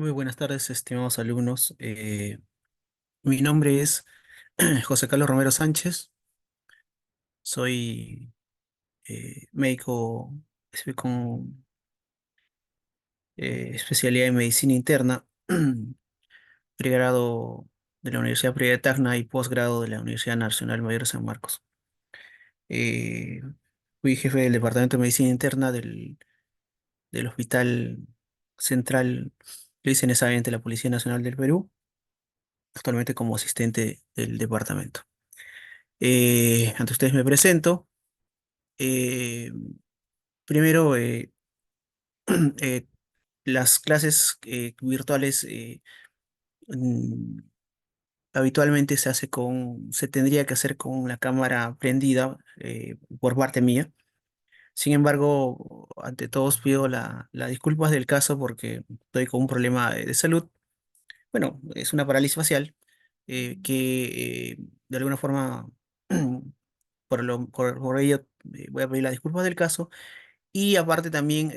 Muy buenas tardes, estimados alumnos. Mi nombre es José Carlos Romero Sánchez. Soy médico con especialidad en medicina interna, pregrado de la Universidad Privada de Tacna y posgrado de la Universidad Nacional Mayor de San Marcos. Eh, Fui jefe del Departamento de Medicina Interna del Hospital Central Luis N. Sáenz de la Policía Nacional del Perú, actualmente como asistente del departamento. Ante ustedes me presento. Eh, Primero, eh, las clases virtuales mm, habitualmente se tendría que hacer con la cámara prendida por parte mía. Sin embargo, ante todos pido las disculpas del caso porque estoy con un problema de salud. Bueno, es una parálisis facial que de alguna forma, por ello, voy a pedir las disculpas del caso. Y aparte también,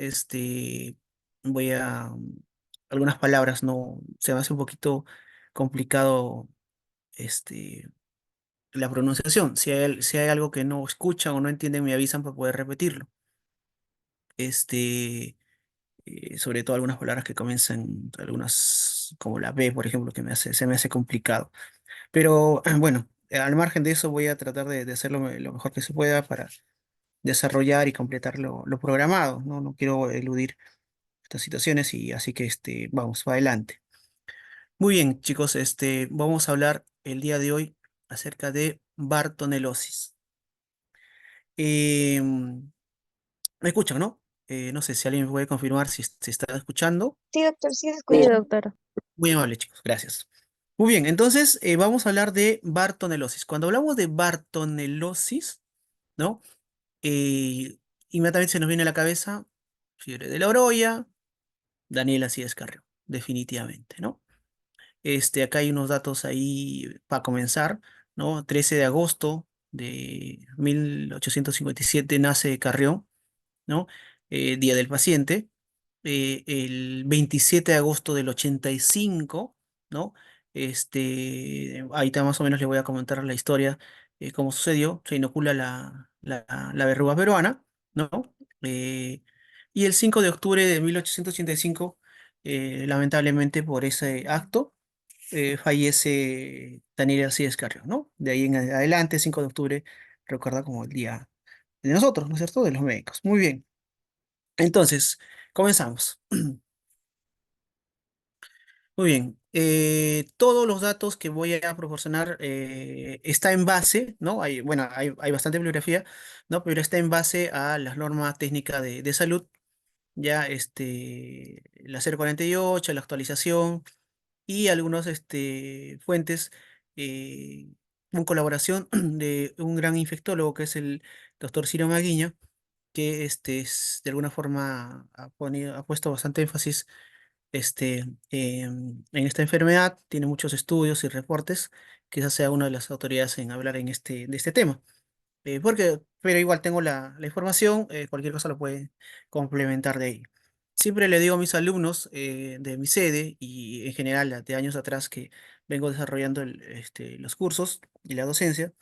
algunas palabras, no, se me hace un poquito complicado, este, la pronunciación. Si hay algo que no escuchan o no entienden, me avisan para poder repetirlo. Este, Sobre todo algunas palabras que comienzan, algunas como la B, por ejemplo, se me hace complicado. Pero bueno, al margen de eso voy a tratar de hacerlo lo mejor que se pueda para desarrollar y completar lo programado, ¿no? No quiero eludir estas situaciones y así que vamos para adelante. Muy bien, chicos, vamos a hablar el día de hoy acerca de bartonelosis. Me escuchan, ¿no? No sé si alguien me puede confirmar si se está escuchando. Sí, doctor, sí se Sí, escucha. doctor. Muy amable, chicos, gracias. Muy bien, entonces vamos a hablar de bartonelosis. Cuando hablamos de bartonelosis, ¿no? Eh, Inmediatamente se nos viene a la cabeza fiebre de la orolla, Daniela Síez Carrión, definitivamente, ¿no? Acá hay unos datos ahí para comenzar, ¿no? 13 de agosto de 1857 nace Carrión, ¿no? Día del paciente. El 27 de agosto del 85, ¿no? Ahí está más o menos le voy a comentar la historia, cómo sucedió. Se inocula la verruga peruana, ¿no? Eh, y el 5 de octubre de 1885, lamentablemente por ese acto, fallece Daniel Alcides Carrión, ¿no? De ahí en adelante, 5 de octubre, recuerda como el día de nosotros, ¿no es cierto? De los médicos. Muy bien. Entonces, comenzamos. Muy bien. Todos los datos que voy a proporcionar está en base, ¿no? Bueno, hay bastante bibliografía, ¿no? Pero está en base a las normas técnicas de salud, ya la 048, la actualización y algunas fuentes en colaboración de un gran infectólogo que es el doctor Ciro Maguiño, que de alguna forma ha puesto bastante énfasis en esta enfermedad, tiene muchos estudios y reportes, quizás sea una de las autoridades en hablar de este tema. Pero igual tengo la información, cualquier cosa lo puede complementar de ahí. Siempre le digo a mis alumnos de mi sede y en general de años atrás que vengo desarrollando los cursos y la docencia,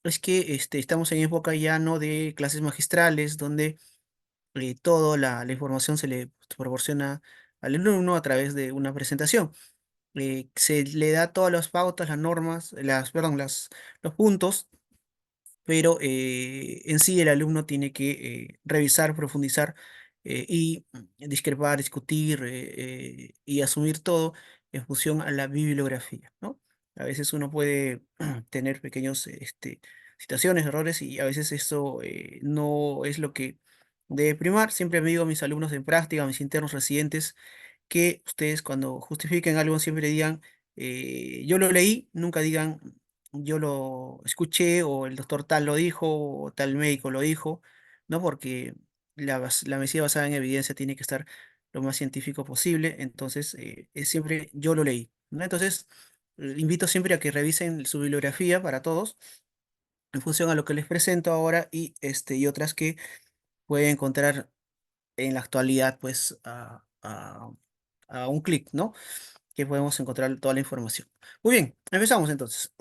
es que estamos en época ya no de clases magistrales, donde toda la información se le proporciona al alumno a través de una presentación. Se le da todas las pautas, las normas, perdón, los puntos, pero en sí el alumno tiene que revisar, profundizar y discrepar, discutir y asumir todo en función a la bibliografía, ¿no? A veces uno puede tener pequeños situaciones, errores y a veces eso no es lo que debe primar. Siempre me digo a mis alumnos en práctica, a mis internos residentes, que ustedes cuando justifiquen algo siempre digan, yo lo leí, nunca digan, yo lo escuché o el doctor tal lo dijo o tal médico lo dijo, ¿no? Porque la medicina basada en evidencia tiene que estar lo más científico posible, entonces es siempre yo lo leí, ¿no? Entonces, invito siempre a que revisen su bibliografía para todos en función a lo que les presento ahora y otras que pueden encontrar en la actualidad, pues, a un clic, ¿no? Que podemos encontrar toda la información. Muy bien, empezamos entonces.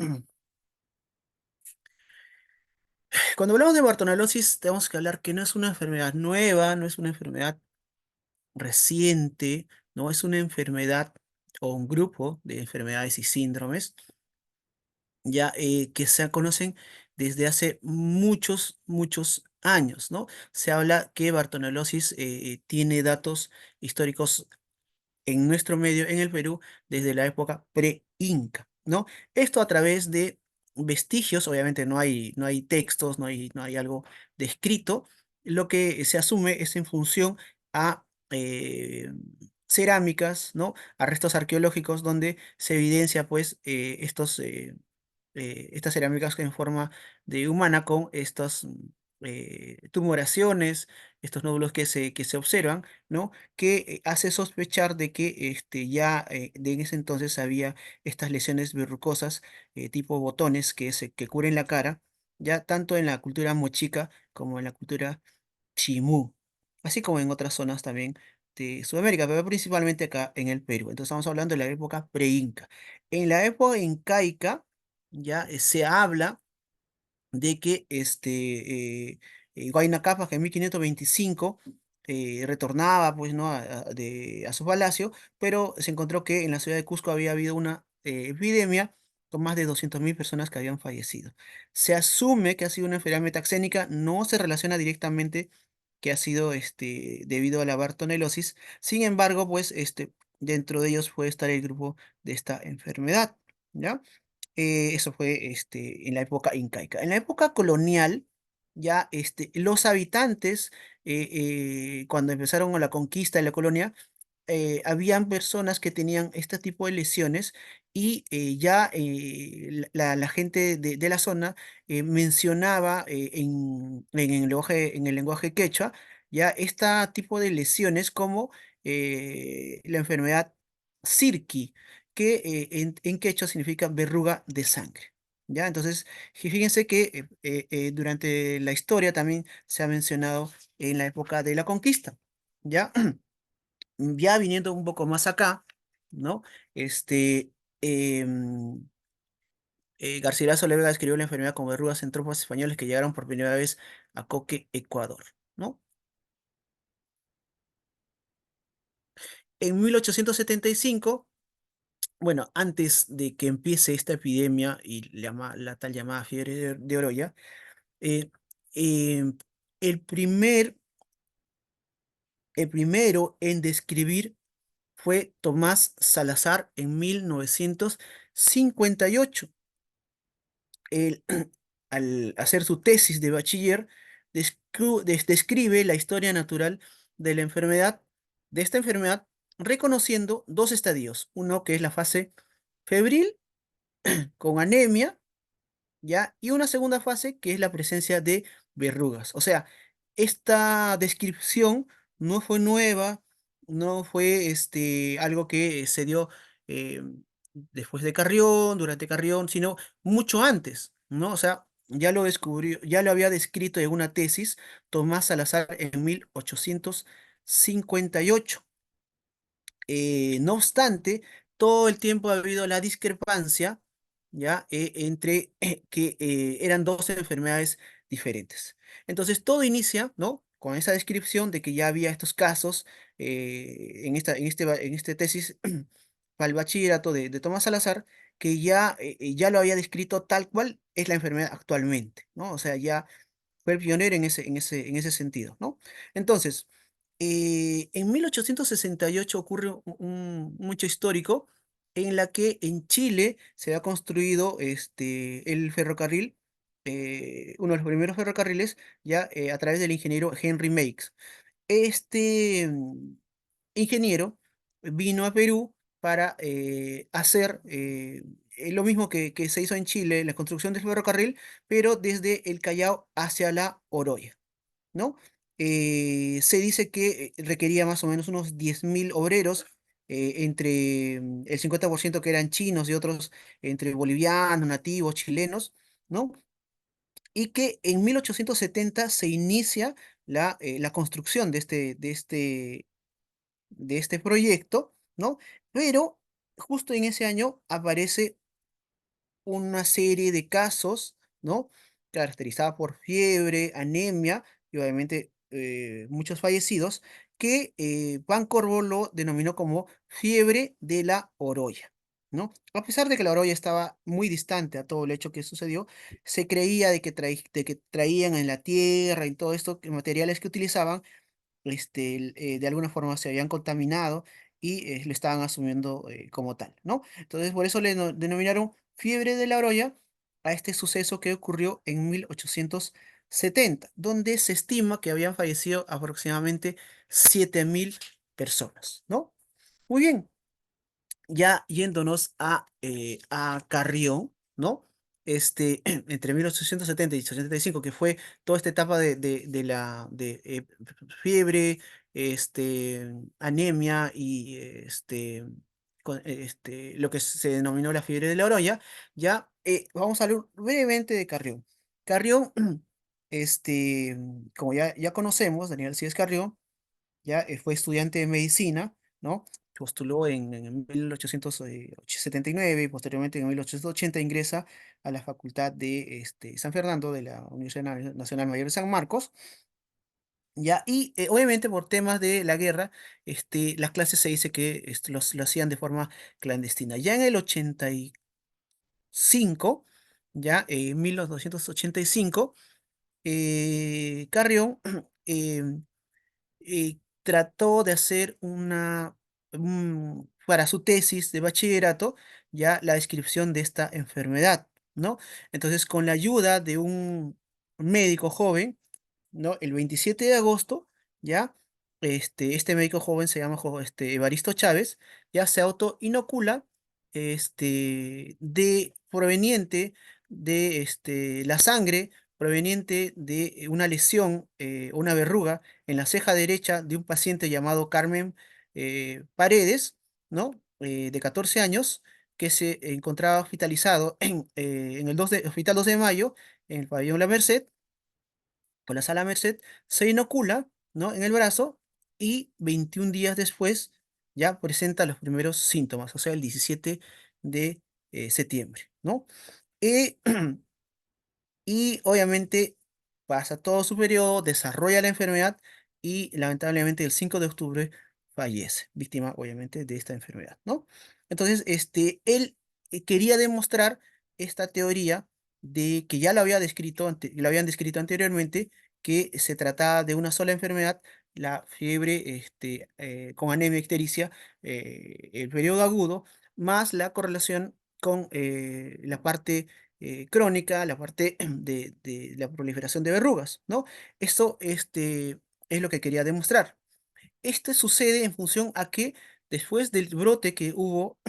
Cuando hablamos de Bartonellosis, tenemos que hablar que no es una enfermedad nueva, no es una enfermedad reciente, no es una enfermedad o un grupo de enfermedades y síndromes ya que se conocen desde hace muchos, muchos años, ¿no? Se habla que Bartonellosis tiene datos históricos en nuestro medio, en el Perú, desde la época pre-Inca, ¿no? Esto a través de vestigios, obviamente no hay textos, no hay algo descrito, lo que se asume es en función a cerámicas, ¿no? A restos arqueológicos donde se evidencia, pues, estas cerámicas en forma de humana con estas tumoraciones, estos nódulos que se observan, ¿no? Que hace sospechar de que ya en ese entonces había estas lesiones verrucosas tipo botones que cubren la cara, ya tanto en la cultura mochica como en la cultura chimú, así como en otras zonas también de Sudamérica, pero principalmente acá en el Perú. Entonces estamos hablando de la época pre-inca. En la época incaica ya se habla de que Huayna Cápac en 1525 retornaba pues, ¿no? a su palacio, pero se encontró que en la ciudad de Cusco había habido una epidemia con más de 200.000 personas que habían fallecido. Se asume que ha sido una enfermedad metaxénica, no se relaciona directamente que ha sido debido a la bartonelosis. Sin embargo, pues dentro de ellos puede estar el grupo de esta enfermedad, ¿ya? Eso fue en la época incaica. En la época colonial, ya los habitantes, cuando empezaron a la conquista de la colonia, habían personas que tenían este tipo de lesiones y ya la gente de la zona mencionaba en el lenguaje quechua ya este tipo de lesiones como la enfermedad Sirki, que en quechua significa verruga de sangre. ¿Ya? Entonces, fíjense que durante la historia también se ha mencionado en la época de la conquista. ¿Ya? Ya viniendo un poco más acá, ¿no? Este, em, Garcilaso de Vega describió la enfermedad como verrugas en tropas españoles que llegaron por primera vez a Coque, Ecuador, ¿no? En 1875, bueno, antes de que empiece esta epidemia y la tal llamada fiebre de Oroya, eh, em, el primer, el primero en describir fue Tomás Salazar en 1958. Él, al hacer su tesis de bachiller, describe la historia natural de la enfermedad, de esta enfermedad, reconociendo dos estadios. Uno que es la fase febril con anemia, ¿ya? Y una segunda fase que es la presencia de verrugas. O sea, esta descripción no fue nueva, no fue algo que se dio eh, después de Carrión, durante Carrión, sino mucho antes, ¿no? O sea, ya lo descubrió, ya lo había descrito en una tesis Tomás Salazar en 1858. No obstante, todo el tiempo ha habido la discrepancia, ¿ya? Entre que eran dos enfermedades diferentes. Entonces, todo inicia, ¿no? Con esa descripción de que ya había estos casos en este tesis para el bachillerato de Tomás Salazar, que ya lo había descrito tal cual es la enfermedad actualmente, ¿no? O sea, ya fue el pionero en ese sentido, ¿no? Entonces, en 1868 ocurre un hecho histórico en la que en Chile se ha construido el ferrocarril, uno de los primeros ferrocarriles, ya a través del ingeniero Henry Meigs. Este ingeniero vino a Perú para hacer lo mismo que se hizo en Chile, la construcción del ferrocarril, pero desde el Callao hacia la Oroya, ¿no? Se dice que requería más o menos unos 10.000 obreros, entre el 50% que eran chinos y otros entre bolivianos, nativos, chilenos, ¿no? Y que en 1870 se inicia la construcción de este proyecto, ¿no? Pero justo en ese año aparece una serie de casos, ¿no? Caracterizada por fiebre, anemia y obviamente muchos fallecidos, que Juan Corbo lo denominó como fiebre de la Oroya, ¿no? A pesar de que la Oroya estaba muy distante a todo el hecho que sucedió, se creía de que traían en la tierra y todo esto, que materiales que utilizaban de alguna forma se habían contaminado y lo estaban asumiendo como tal, ¿no? Entonces, por eso denominaron fiebre de la Oroya a este suceso que ocurrió en 1870, donde se estima que habían fallecido aproximadamente 7.000 personas, ¿no? Muy bien, ya yéndonos a Carrión, ¿no? Entre 1870 y 1875, que fue toda esta etapa de fiebre, anemia y lo que se denominó la fiebre de la Oroya, ya vamos a hablar brevemente de Carrión. Carrión, como ya conocemos, Daniel Cíes Carrión, ya fue estudiante de medicina, ¿no? Postuló en 1879 y posteriormente en 1880 ingresa a la Facultad de San Fernando de la Universidad Nacional Mayor de San Marcos, ya, y obviamente por temas de la guerra, las clases se dice que lo hacían de forma clandestina. Ya en el 85, ya en 1285, Carrión trató de hacer para su tesis de bachillerato, ya la descripción de esta enfermedad, ¿no? Entonces, con la ayuda de un médico joven, ¿no? El 27 de agosto, ya, este médico joven se llama Evaristo Chávez, ya se autoinocula, proveniente de la sangre, proveniente de una lesión, una verruga en la ceja derecha de un paciente llamado Carmen Paredes, ¿no? De 14 años, que se encontraba hospitalizado en el Hospital 2 de Mayo, en el pabellón La Merced, con la Sala Merced, se inocula, ¿no? En el brazo y 21 días después ya presenta los primeros síntomas, o sea, el 17 de septiembre, ¿no? Eh, y obviamente pasa todo su periodo, desarrolla la enfermedad y lamentablemente el 5 de octubre fallece, víctima obviamente de esta enfermedad, ¿no? Entonces, él quería demostrar esta teoría de que ya lo había descrito, lo habían descrito anteriormente, que se trataba de una sola enfermedad, la fiebre con anemia ictericia, el periodo agudo, más la correlación con la parte crónica, la parte de la proliferación de verrugas, ¿no? Esto es lo que quería demostrar. Esto sucede en función a que después del brote que hubo,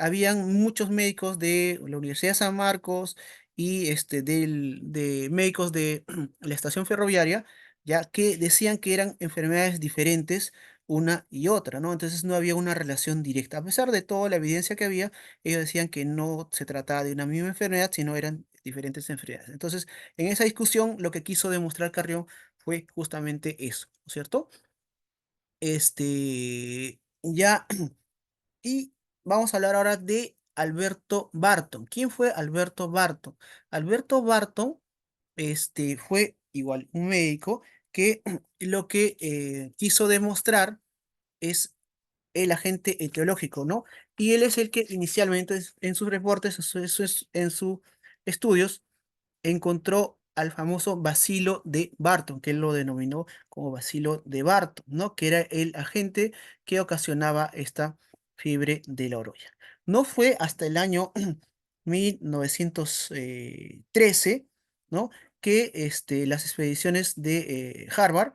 habían muchos médicos de la Universidad de San Marcos y de médicos de la estación ferroviaria, ya que decían que eran enfermedades diferentes una y otra, ¿no? Entonces no había una relación directa. A pesar de toda la evidencia que había, ellos decían que no se trataba de una misma enfermedad, sino eran diferentes enfermedades. Entonces, en esa discusión, lo que quiso demostrar Carrión fue justamente eso, ¿no es cierto? Ya, y vamos a hablar ahora de Alberto Barton. ¿Quién fue Alberto Barton? Alberto Barton, fue igual un médico que lo que quiso demostrar es el agente etiológico, ¿no? Y él es el que inicialmente en sus reportes, en sus estudios, encontró al famoso bacilo de Barton, que él lo denominó como bacilo de Barton, ¿no? Que era el agente que ocasionaba esta fiebre de la orolla. No fue hasta el año 1913, ¿no? Que las expediciones de Harvard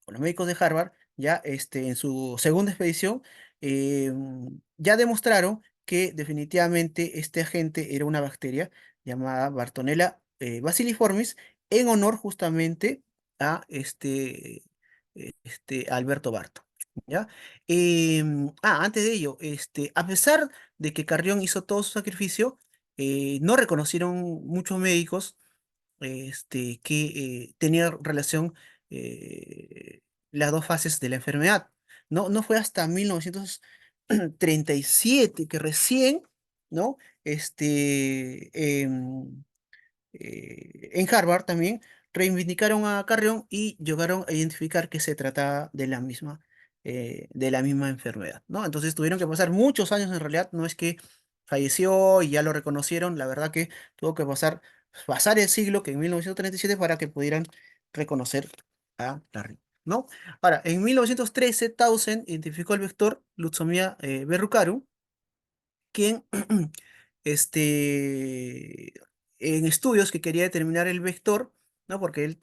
con los médicos de Harvard, ya en su segunda expedición, ya demostraron que definitivamente este agente era una bacteria llamada Bartonella bacilliformis, en honor justamente a Alberto Barton. ¿Ya? Antes de ello, a pesar de que Carrión hizo todo su sacrificio, no reconocieron muchos médicos que tenía relación eh, las dos fases de la enfermedad. No fue hasta 1937 que recién, ¿no? En Harvard también reivindicaron a Carrión y llegaron a identificar que se trataba de la misma enfermedad, ¿no? Entonces tuvieron que pasar muchos años en realidad, no es que falleció y ya lo reconocieron, la verdad que tuvo que pasar el siglo, que en 1937, para que pudieran reconocer a Larry, ¿no? Ahora, en 1913, Townsend identificó el vector Lutzomia verrucarum, quien este, en estudios que quería determinar el vector, ¿no? Porque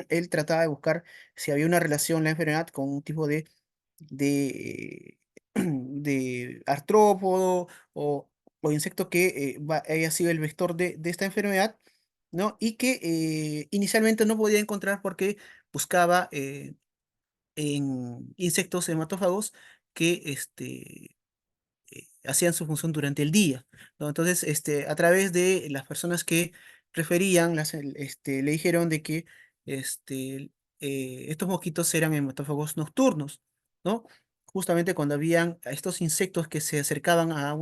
él trataba de buscar si había una relación la enfermedad con un tipo de, de artrópodo o insecto que haya sido el vector de esta enfermedad, ¿no? Y que inicialmente no podía encontrar porque buscaba en insectos hematófagos que hacían su función durante el día, ¿no? Entonces, a través de las personas que referían, le dijeron de que este, estos mosquitos eran hematófagos nocturnos, ¿no? Justamente cuando habían a estos insectos que se acercaban a, a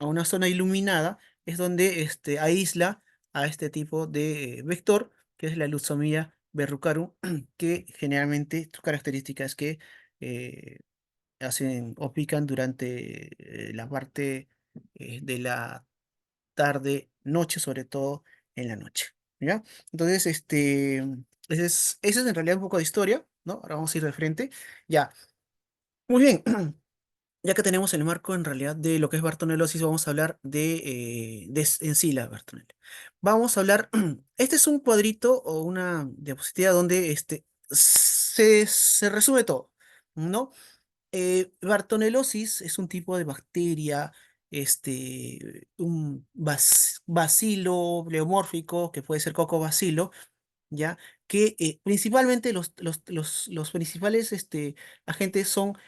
una zona iluminada, es donde aísla a este tipo de vector, que es la Lutzomia verrucarum, que generalmente su característica es que eh, hacen o pican durante la parte de la tarde, noche, sobre todo en la noche. ¿Ya? Entonces, ese es en realidad un poco de historia, ¿no? Ahora vamos a ir de frente. Ya, muy bien. Ya que tenemos el marco en realidad de lo que es Bartonelosis, vamos a hablar en sí la Bartonella. Vamos a hablar, este es un cuadrito o una diapositiva donde se resume todo, ¿no? Bartonelosis es un tipo de bacteria, un bacilo pleomórfico, que puede ser cocobacilo, ¿ya? Que principalmente los principales agentes son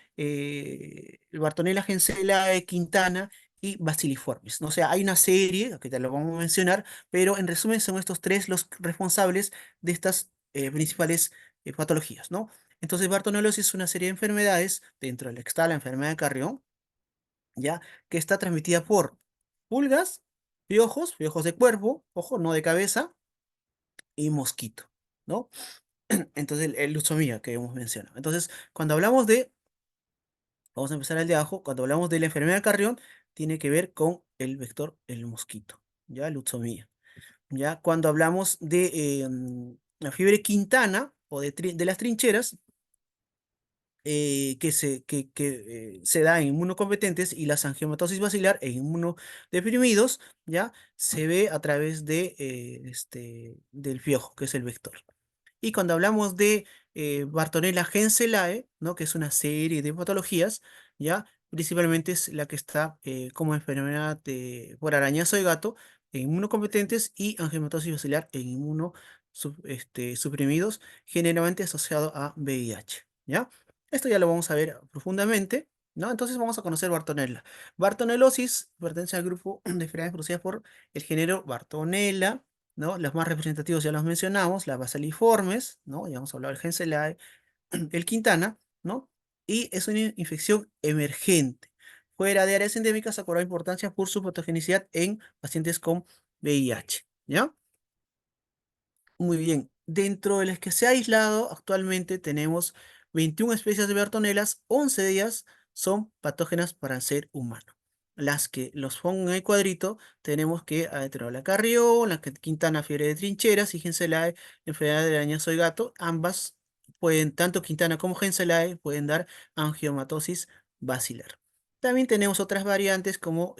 Bartonella, Henselae, Quintana y Bacilliformes, ¿no? O sea, hay una serie, que te lo vamos a mencionar, pero en resumen son estos tres los responsables de estas principales patologías, ¿no? Entonces, Bartonelosis es una serie de enfermedades, dentro de la que está la enfermedad de Carrión, ¿ya? Que está transmitida por pulgas, piojos de cuerpo, ojo, no de cabeza, y mosquito, ¿no? Entonces, el Lutzomía que hemos mencionado. Entonces, vamos a empezar el de abajo, cuando hablamos de la enfermedad de Carrión, tiene que ver con el vector, el mosquito, ¿ya? Lutzomía. ¿Ya? Cuando hablamos de la fiebre quintana o de las trincheras, que se da en inmunocompetentes y las angiomatosis basilar en inmunodeprimidos, ¿ya? Se ve a través del piojo, que es el vector. Y cuando hablamos de Bartonella Henselae, ¿no? Que es una serie de patologías, ¿ya? Principalmente es la que está como enfermedad por arañazo de gato en inmunocompetentes y angiomatosis basilar en inmunosuprimidos, generalmente asociado a VIH, ¿ya? Esto ya lo vamos a ver profundamente, ¿no? Entonces vamos a conocer Bartonella. Bartonelosis pertenece al grupo de enfermedades producidas por el género Bartonella, ¿no? Los más representativos ya los mencionamos, las basaliformes, ¿no? Ya hemos hablado del Genselae, el Quintana, ¿no? Y es una infección emergente. Fuera de áreas endémicas, ha cobrado importancia por su patogenicidad en pacientes con VIH, ¿ya? Muy bien. Dentro de las que se ha aislado, actualmente tenemos 21 especies de Bartonelas, 11 de ellas son patógenas para el ser humano. Las que los pongo en el cuadrito, tenemos que la carrión, la Quintana fiebre de trincheras y Genselae enfermedad del arañazo de gato. Ambas pueden, tanto Quintana como Genselae, pueden dar angiomatosis basilar. También tenemos otras variantes como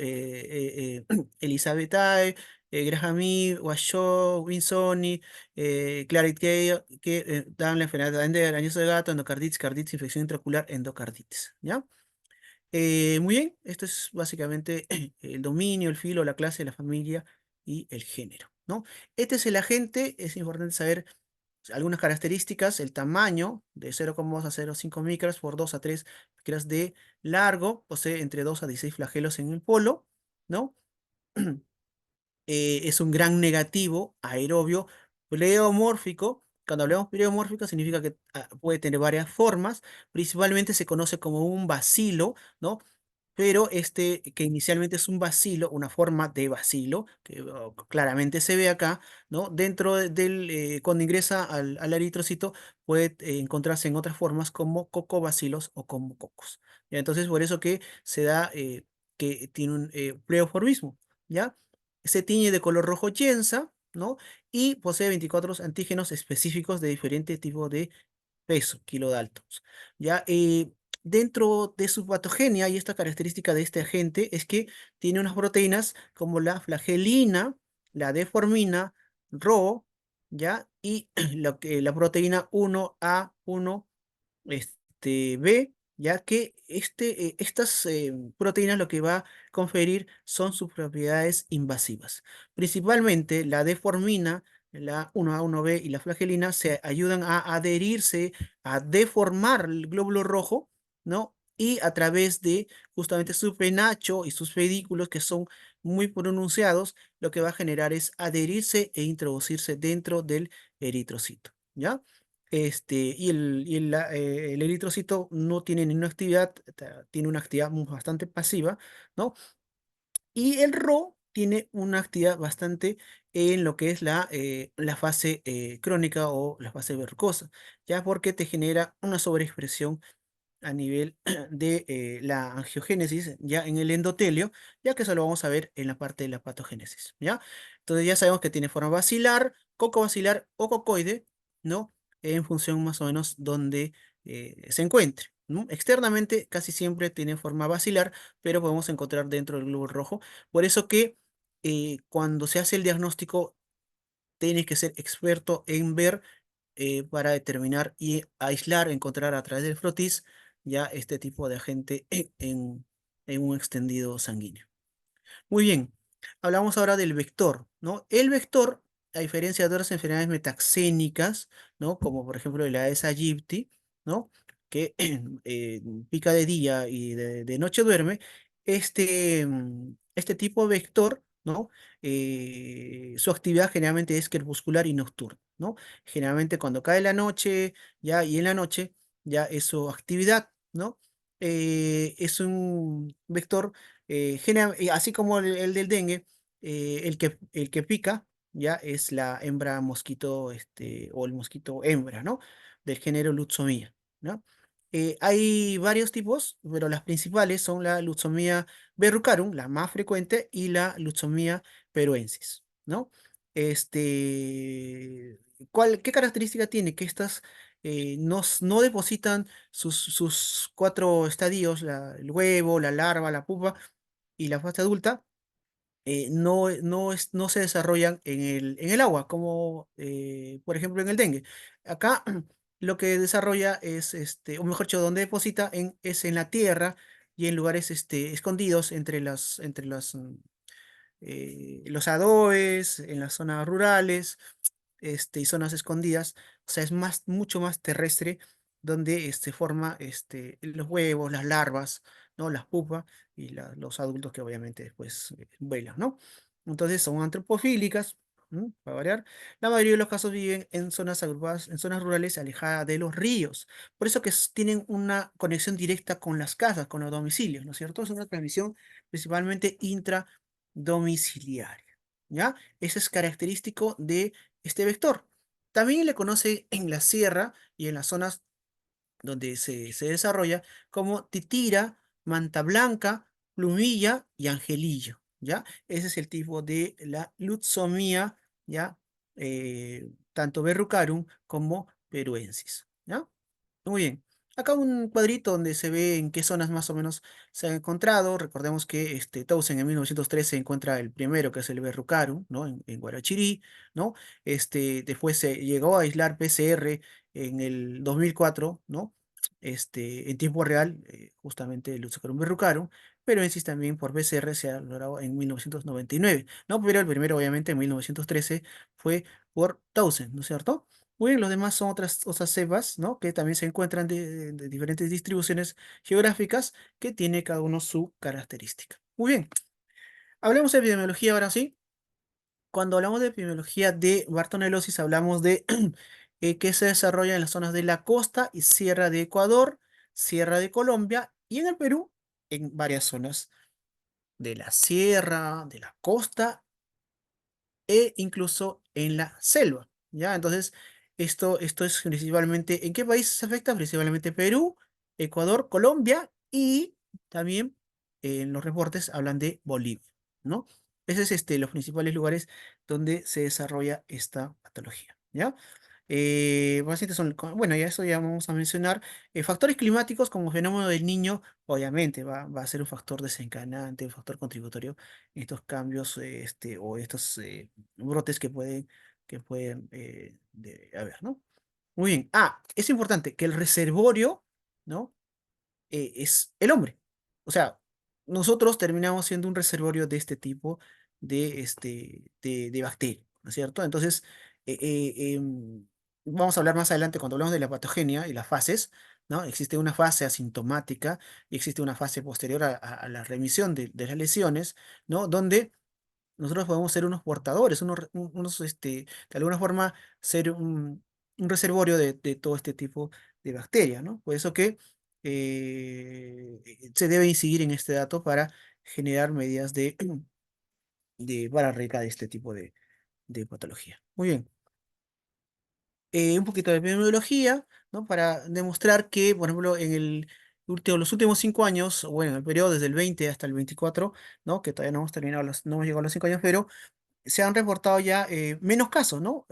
Elizabethae, Grahamii, Washoe, Winsoni, Claret Gale, que dan la enfermedad también de arañazo de gato, endocarditis, carditis, infección intraocular, endocarditis, ¿ya? Muy bien, esto es básicamente el dominio, el filo, la clase, la familia y el género, ¿no? Este es el agente, es importante saber algunas características, el tamaño de 0,2 a 0,5 micras por 2 a 3 micras de largo, posee entre 2 a 16 flagelos en el polo, ¿no? Es un gran negativo aerobio pleomórfico Cuando hablamos pireomórfica significa que puede tener varias formas, principalmente se conoce como un bacilo, ¿no? Pero este, que inicialmente es un bacilo, una forma de bacilo, que claramente se ve acá, ¿no? Dentro del, cuando ingresa al eritrocito, puede encontrarse en otras formas como cocobacilos o como cocos. ¿Ya? Entonces, por eso que se da, que tiene un pleoformismo, ¿ya? Se tiñe de color rojo yensa, ¿no? Y posee 24 antígenos específicos de diferentes tipos de peso, kilodaltons. ¿Ya? Dentro de su patogenia, y esta característica de este agente es que tiene unas proteínas como la flagelina, la deformina, Rho, ¿ya? Y la proteína 1A1 B, ya que estas proteínas lo que va a conferir son sus propiedades invasivas. Principalmente la deformina, la 1A1B y la flagelina se ayudan a adherirse, a deformar el glóbulo rojo, ¿no? Y a través de justamente su penacho y sus pedículos que son muy pronunciados, lo que va a generar es adherirse e introducirse dentro del eritrocito, ¿ya? El eritrocito no tiene ninguna actividad, tiene una actividad bastante pasiva, ¿no? Y el Rho tiene una actividad bastante en lo que es la fase crónica o la fase verrucosa, ya porque te genera una sobreexpresión a nivel de la angiogénesis ya en el endotelio, ya que eso lo vamos a ver en la parte de la patogénesis, ¿ya? Entonces ya sabemos que tiene forma basilar, cocobacilar o cocoide, ¿no? En función más o menos donde se encuentre, ¿no? Externamente casi siempre tiene forma basilar, pero podemos encontrar dentro del globo rojo. Por eso que cuando se hace el diagnóstico, tienes que ser experto en ver para determinar y aislar, encontrar a través del frotis ya este tipo de agente en un extendido sanguíneo. Muy bien, hablamos ahora del vector, ¿no? El vector, a diferencia de otras enfermedades metaxénicas, ¿no? Como por ejemplo la Aedes aegypti, ¿no? Que pica de día y de noche duerme, este tipo de vector, ¿no? Su actividad generalmente es crepuscular y nocturna, ¿no? Generalmente cuando cae la noche, ya, y en la noche, ya es su actividad, ¿no? Es un vector así como el del dengue, el que pica ya es la hembra mosquito o el mosquito hembra, ¿no? Del género Lutzomia, ¿no? Hay varios tipos, pero las principales son la Lutzomia verrucarum, la más frecuente, y la Lutzomia peruensis, ¿no? Este, ¿qué característica tiene? Que estas no depositan sus cuatro estadios, el huevo, la larva, la pupa y la fase adulta, no se desarrollan en el agua, como por ejemplo en el dengue. Acá lo que desarrolla es, o mejor dicho, donde deposita es en la tierra y en lugares escondidos entre los adobes, en las zonas rurales y zonas escondidas, o sea, es mucho más terrestre, donde forma los huevos, las larvas, ¿no? Las pupas y los adultos que obviamente después vuelan, ¿no? Entonces son antropofílicas, ¿m? Para variar. La mayoría de los casos viven en zonas agrupadas, en zonas rurales alejadas de los ríos. Por eso que tienen una conexión directa con las casas, con los domicilios, ¿no es cierto? Es una transmisión principalmente intradomiciliaria, ¿ya? Eso es característico de este vector. También le conoce en la sierra y en las zonas donde se desarrolla como titira, manta blanca, plumilla y angelillo, ¿ya? Ese es el tipo de la lutzomía, ¿ya? Tanto verrucarum como peruensis, ¿ya? Muy bien. Acá un cuadrito donde se ve en qué zonas más o menos se han encontrado. Recordemos que Towson en 1913 se encuentra el primero, que es el Berrucarum, ¿no? En Guarachirí, ¿no? Después se llegó a aislar PCR en el 2004, ¿no? En tiempo real, justamente el Luciferum Berrucarum, pero en sí también por PCR se ha logrado en 1999, ¿no? Pero el primero, obviamente, en 1913 fue por Towson, ¿no es cierto? Muy bien, los demás son otras cepas, ¿no? Que también se encuentran de diferentes distribuciones geográficas que tiene cada uno su característica. Muy bien, hablemos de epidemiología ahora sí. Cuando hablamos de epidemiología de Bartonelosis, hablamos de que se desarrolla en las zonas de la costa y sierra de Ecuador, sierra de Colombia y en el Perú, en varias zonas de la sierra, de la costa e incluso en la selva, ¿ya? Entonces, esto es principalmente, ¿en qué países se afecta? Principalmente Perú, Ecuador, Colombia y también en los reportes hablan de Bolivia, ¿no? Esos es los principales lugares donde se desarrolla esta patología, ¿ya? Básicamente bueno, ya eso ya vamos a mencionar. Factores climáticos como fenómeno del Niño, obviamente va a ser un factor desencadenante, un factor contributorio en estos cambios o estos brotes que pueden haber, ¿no? Muy bien. Es importante que el reservorio, ¿no? Es el hombre. O sea, nosotros terminamos siendo un reservorio de este tipo de bacterias, ¿no es cierto? Entonces, eh, eh, em, vamos a hablar más adelante cuando hablamos de la patogenia y las fases, ¿no? Existe una fase asintomática y existe una fase posterior a la remisión de las lesiones, ¿no? Donde nosotros podemos ser unos portadores, de alguna forma ser un reservorio de todo este tipo de bacterias, ¿no? Por eso que se debe incidir en este dato para generar medidas para erradicar este tipo de patología. Muy bien. Un poquito de epidemiología, ¿no? Para demostrar que, por ejemplo, los últimos 5 años, o bueno, en el periodo desde el 20 hasta el 24, ¿no? Que todavía no hemos terminado, no hemos llegado a los 5 años, pero se han reportado ya menos casos, ¿no?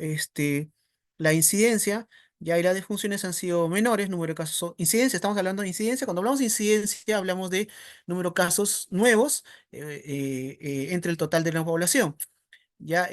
La incidencia ya y las defunciones han sido menores, número de casos, incidencia, estamos hablando de incidencia, cuando hablamos de incidencia hablamos de número de casos nuevos entre el total de la población. Ya,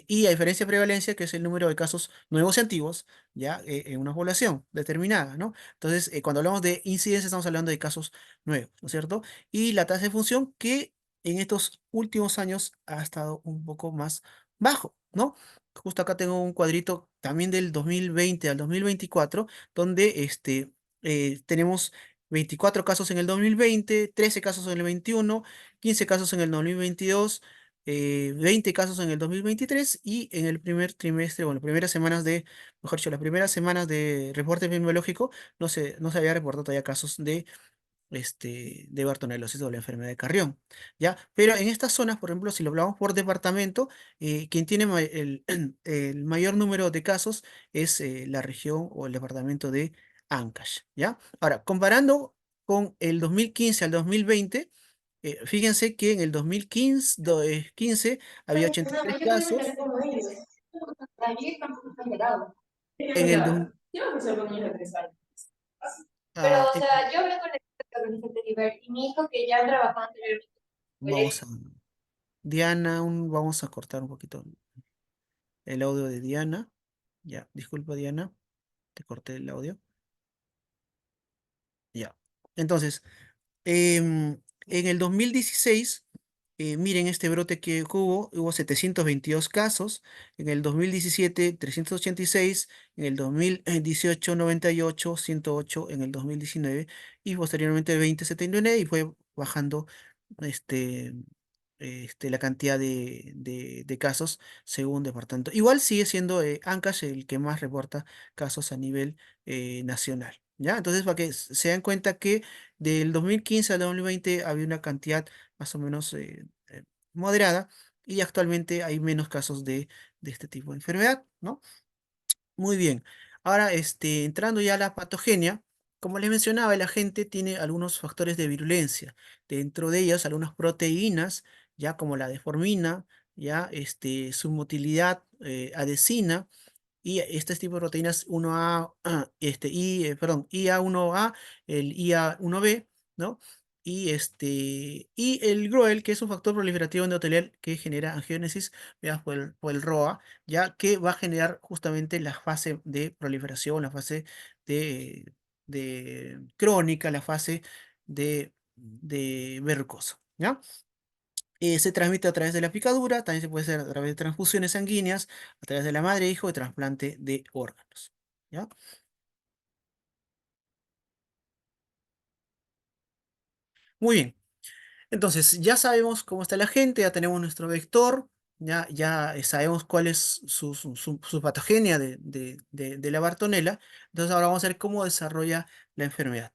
y a diferencia de prevalencia, que es el número de casos nuevos y antiguos, ya, en una población determinada, ¿no? Entonces, cuando hablamos de incidencia, estamos hablando de casos nuevos, ¿no es cierto? Y la tasa de función que en estos últimos años ha estado un poco más bajo, ¿no? Justo acá tengo un cuadrito también del 2020 al 2024, donde tenemos 24 casos en el 2020, 13 casos en el 21, 15 casos en el 2022, 20 casos en el 2023 y en el primer trimestre, bueno, mejor dicho, las primeras semanas de reporte epidemiológico no se había reportado todavía casos de Bartonellosis o la enfermedad de Carrión, ¿ya? Pero en estas zonas, por ejemplo, si lo hablamos por departamento, quien tiene el mayor número de casos es la región o el departamento de Ancash, ¿ya? Ahora, comparando con el 2015 al 2020, fíjense que en el 2015 había 83 Yo también me quedé casos, como ellos. Allí tampoco está enterado. en el, dos- Yo no sé con niños de 3 años. Pero, ah, o sea, yo hablé con el organización de Nivel y me dijo que ya han trabajado anteriormente en el vamos a, colegio. Diana, vamos a cortar un poquito el audio de Diana. Ya, disculpa Diana, te corté el audio. Ya. Entonces, en el 2016, miren este brote que hubo 722 casos, en el 2017 386, en el 2018 98, 108 en el 2019 y posteriormente 2079 y fue bajando este, la cantidad de casos según departamento. Igual sigue siendo Ancash el que más reporta casos a nivel nacional, ¿ya? Entonces, para que se den cuenta que del 2015 al 2020 había una cantidad más o menos moderada y actualmente hay menos casos de este tipo de enfermedad, ¿no? Muy bien. Ahora, entrando ya a la patogenia, como les mencionaba, el agente tiene algunos factores de virulencia. Dentro de ellas, algunas proteínas, ya como la deformina, ya su motilidad adhesina, y este tipo de proteínas 1A, IA1A, el IA1B, ¿no? Y el GROEL, que es un factor proliferativo endotelial que genera angiogénesis, veamos por el ROA, ya que va a generar justamente la fase de proliferación, la fase de crónica, la fase de verrucoso, ¿ya? Se transmite a través de la picadura, también se puede hacer a través de transfusiones sanguíneas, a través de la madre-hijo y trasplante de órganos. ¿Ya? Muy bien. Entonces, ya sabemos cómo está la gente, ya tenemos nuestro vector, ya sabemos cuál es su patogenia de la Bartonella. Entonces ahora vamos a ver cómo desarrolla la enfermedad.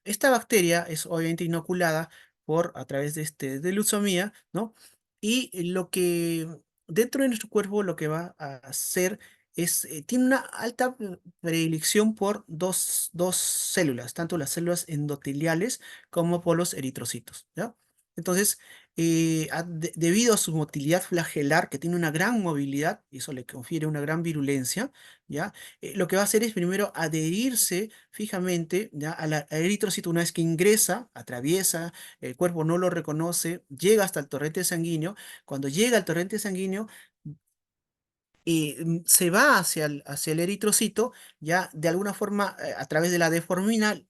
Esta bacteria es obviamente inoculada a través de leucemia, ¿no? Y lo que dentro de nuestro cuerpo lo que va a hacer es, tiene una alta predilección por dos células, tanto las células endoteliales como por los eritrocitos, ¿ya? Entonces, debido a su motilidad flagelar, que tiene una gran movilidad, y eso le confiere una gran virulencia, ¿ya? Lo que va a hacer es primero adherirse fijamente, ¿ya? Al eritrocito una vez que ingresa, atraviesa, el cuerpo no lo reconoce, llega hasta el torrente sanguíneo. Cuando llega al torrente sanguíneo, se va hacia el eritrocito, ya de alguna forma, a través de la deformina,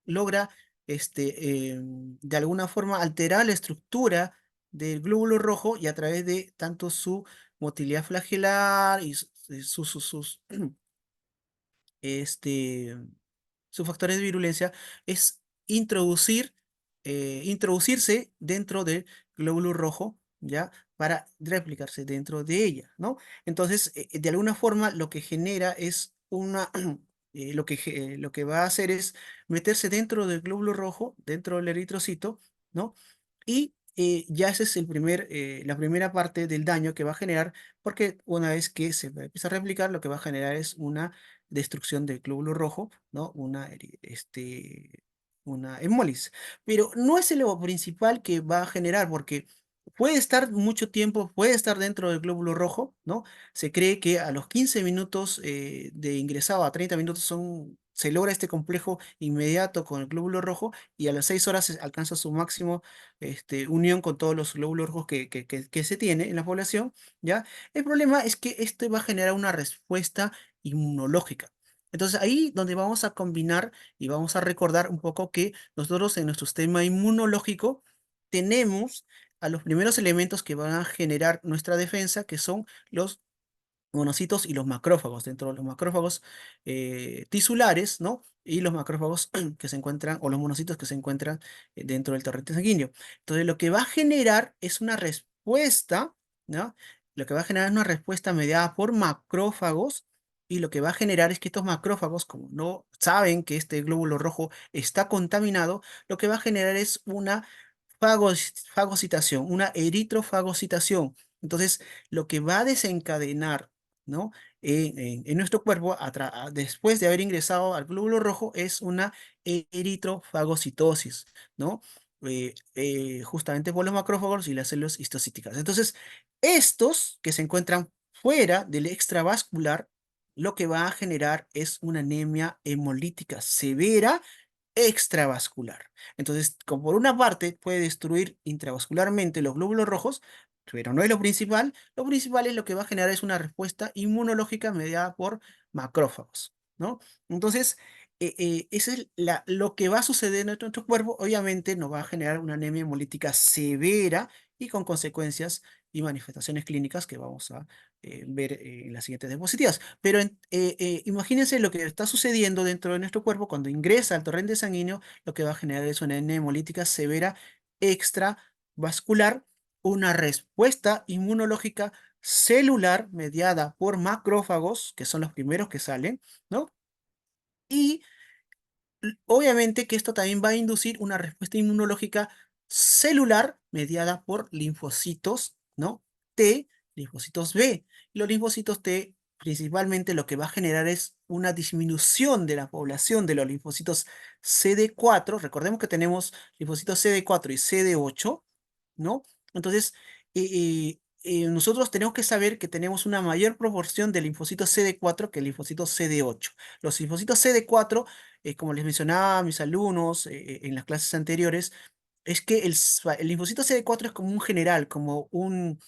logra de alguna forma alterar la estructura del glóbulo rojo y a través de tanto su motilidad flagelar y sus este, sus factores de virulencia, es introducirse dentro del glóbulo rojo, ¿ya? Para replicarse dentro de ella, ¿no? Entonces, de alguna forma, lo que genera es lo que va a hacer es meterse dentro del glóbulo rojo, dentro del eritrocito, ¿no? Y ya esa es la primera parte del daño que va a generar, porque una vez que empieza a replicar, lo que va a generar es una destrucción del glóbulo rojo, ¿no? Una hemólisis. Pero no es lo principal que va a generar, porque puede estar mucho tiempo, puede estar dentro del glóbulo rojo, ¿no? Se cree que a los 15 minutos de ingresado, a 30 minutos se logra este complejo inmediato con el glóbulo rojo y a las 6 horas se alcanza su máximo unión con todos los glóbulos rojos que se tiene en la población, ¿ya? El problema es que esto va a generar una respuesta inmunológica. Entonces ahí donde vamos a combinar y vamos a recordar un poco que nosotros en nuestro sistema inmunológico tenemos a los primeros elementos que van a generar nuestra defensa, que son los monocitos y los macrófagos. Dentro de los macrófagos tisulares, ¿no? Y los macrófagos que se encuentran, o los monocitos que se encuentran dentro del torrente sanguíneo. Entonces, lo que va a generar es una respuesta, ¿no? Lo que va a generar es una respuesta mediada por macrófagos. Y lo que va a generar es que estos macrófagos, como no saben que este glóbulo rojo está contaminado, lo que va a generar es una fagocitación, una eritrofagocitación. Entonces, lo que va a desencadenar, ¿no? En nuestro cuerpo, después de haber ingresado al glóbulo rojo, es una eritrofagocitosis, ¿no? Justamente por los macrófagos y las células histocíticas. Entonces, estos que se encuentran fuera del extravascular, lo que va a generar es una anemia hemolítica severa extravascular. Entonces, como por una parte puede destruir intravascularmente los glóbulos rojos, pero no es lo principal es lo que va a generar es una respuesta inmunológica mediada por macrófagos, ¿no? Entonces, eso es lo que va a suceder en nuestro cuerpo. Obviamente nos va a generar una anemia hemolítica severa y con consecuencias y manifestaciones clínicas que vamos a ver en las siguientes diapositivas. Pero imagínense lo que está sucediendo dentro de nuestro cuerpo cuando ingresa al torrente sanguíneo, lo que va a generar es una anemia hemolítica severa extravascular, una respuesta inmunológica celular mediada por macrófagos, que son los primeros que salen, ¿no? Y obviamente que esto también va a inducir una respuesta inmunológica celular mediada por linfocitos, ¿no? T, linfocitos B. Y los linfocitos T principalmente lo que va a generar es una disminución de la población de los linfocitos CD4. Recordemos que tenemos linfocitos CD4 y CD8, ¿no? Entonces, nosotros tenemos que saber que tenemos una mayor proporción de linfocitos CD4 que linfocitos CD8. Los linfocitos CD4 como les mencionaba a mis alumnos en las clases anteriores, es que el linfocito CD4 es como un general, como un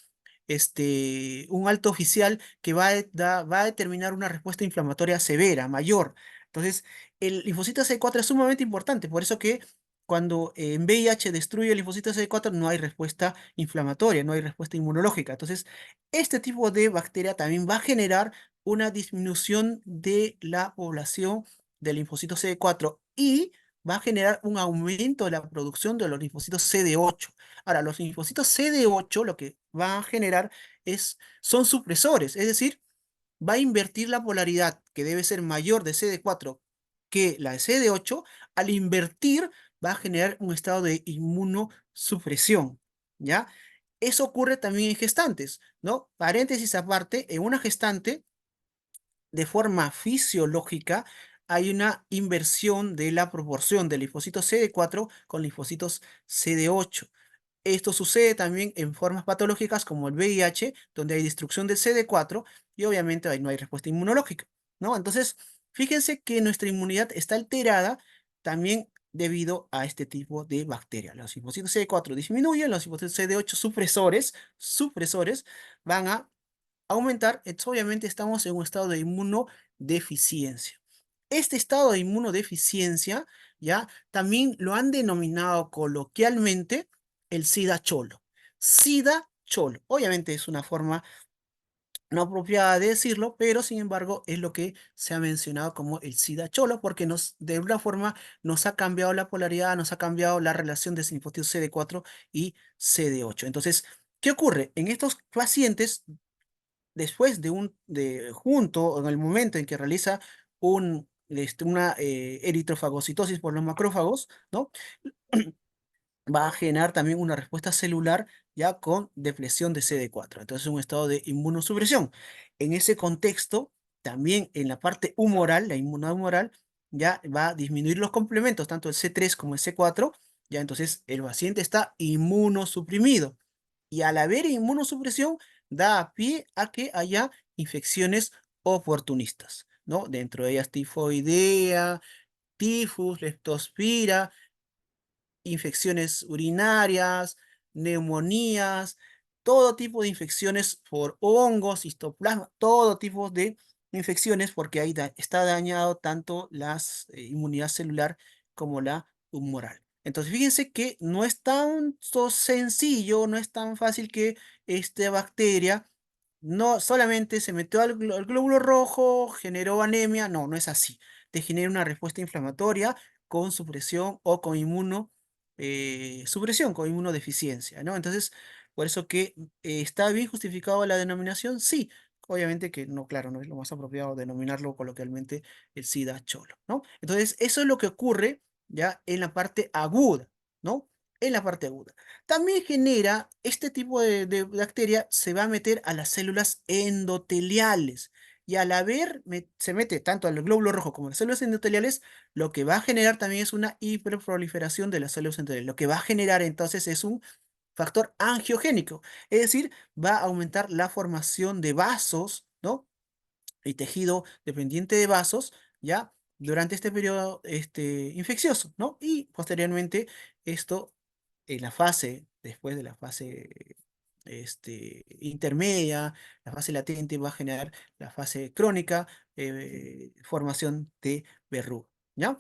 alto oficial que va a determinar una respuesta inflamatoria severa, mayor. Entonces, el linfocito CD4 es sumamente importante, por eso que cuando en VIH destruye el linfocito CD4 no hay respuesta inflamatoria, no hay respuesta inmunológica. Entonces, este tipo de bacteria también va a generar una disminución de la población del linfocito CD4 y va a generar un aumento de la producción de los linfocitos CD8. Ahora, los linfocitos CD8 lo que va a generar son supresores, es decir, va a invertir la polaridad, que debe ser mayor de CD4 que la de CD8. Al invertir, va a generar un estado de inmunosupresión, ¿ya? Eso ocurre también en gestantes, ¿no? Paréntesis aparte, en una gestante, de forma fisiológica, hay una inversión de la proporción de linfocitos CD4 con linfocitos CD8. Esto sucede también en formas patológicas como el VIH, donde hay destrucción del CD4 y obviamente ahí no hay respuesta inmunológica, ¿no? Entonces, fíjense que nuestra inmunidad está alterada también debido a este tipo de bacterias. Los linfocitos CD4 disminuyen, los linfocitos CD8 supresores van a aumentar. Entonces, obviamente estamos en un estado de inmunodeficiencia. Este estado de inmunodeficiencia, ¿ya? También lo han denominado coloquialmente el SIDA cholo. SIDA cholo. Obviamente es una forma no apropiada de decirlo, pero sin embargo es lo que se ha mencionado como el SIDA cholo, porque de alguna forma nos ha cambiado la polaridad, nos ha cambiado la relación de linfocitos CD4 y CD8. Entonces, ¿qué ocurre? En estos pacientes, después junto en el momento en que realiza una eritrofagocitosis por los macrófagos, ¿no? Va a generar también una respuesta celular ya con depresión de CD4. Entonces, un estado de inmunosupresión. En ese contexto, también en la parte humoral, la inmunidad humoral, ya va a disminuir los complementos, tanto el C3 como el C4. Ya entonces el paciente está inmunosuprimido. Y al haber inmunosupresión, da pie a que haya infecciones oportunistas, ¿no? Dentro de ellas tifoidea, tifus, leptospira, infecciones urinarias, neumonías, todo tipo de infecciones por hongos, histoplasma, todo tipo de infecciones porque ahí está dañado tanto la inmunidad celular como la humoral. Entonces, fíjense que no es tan sencillo, no es tan fácil que esta bacteria no solamente se metió al glóbulo rojo, generó anemia, no, no es así. Te genera una respuesta inflamatoria con supresión o con supresión, con inmunodeficiencia, ¿no? Entonces, por eso que está bien justificado la denominación, sí. Obviamente que no, claro, no es lo más apropiado denominarlo coloquialmente el SIDA cholo, ¿no? Entonces, eso es lo que ocurre ya en la parte aguda, ¿no? En la parte aguda. También genera este tipo de bacteria, se va a meter a las células endoteliales. Y al se mete tanto al glóbulo rojo como a las células endoteliales, lo que va a generar también es una hiperproliferación de las células endoteliales. Lo que va a generar entonces es un factor angiogénico, es decir, va a aumentar la formación de vasos, ¿no? Y tejido dependiente de vasos, ¿ya? Durante este periodo infeccioso, ¿no? Y posteriormente esto, en la fase, después de la fase intermedia, la fase latente va a generar la fase crónica, formación de verruga, ¿ya?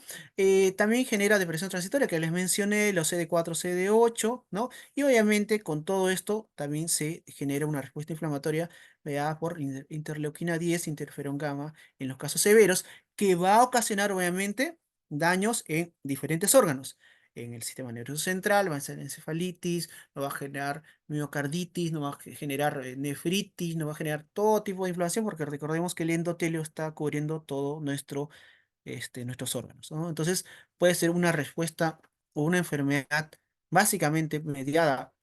También genera depresión transitoria, que les mencioné, los CD4, CD8, ¿no? Y obviamente con todo esto también se genera una respuesta inflamatoria mediada por interleuquina 10, interferón gamma, en los casos severos, que va a ocasionar obviamente daños en diferentes órganos. En el sistema nervioso central va a ser encefalitis, no va a generar miocarditis, no va a generar nefritis, no va a generar todo tipo de inflamación, porque recordemos que el endotelio está cubriendo todo nuestros órganos, ¿no? Entonces puede ser una respuesta o una enfermedad básicamente mediada,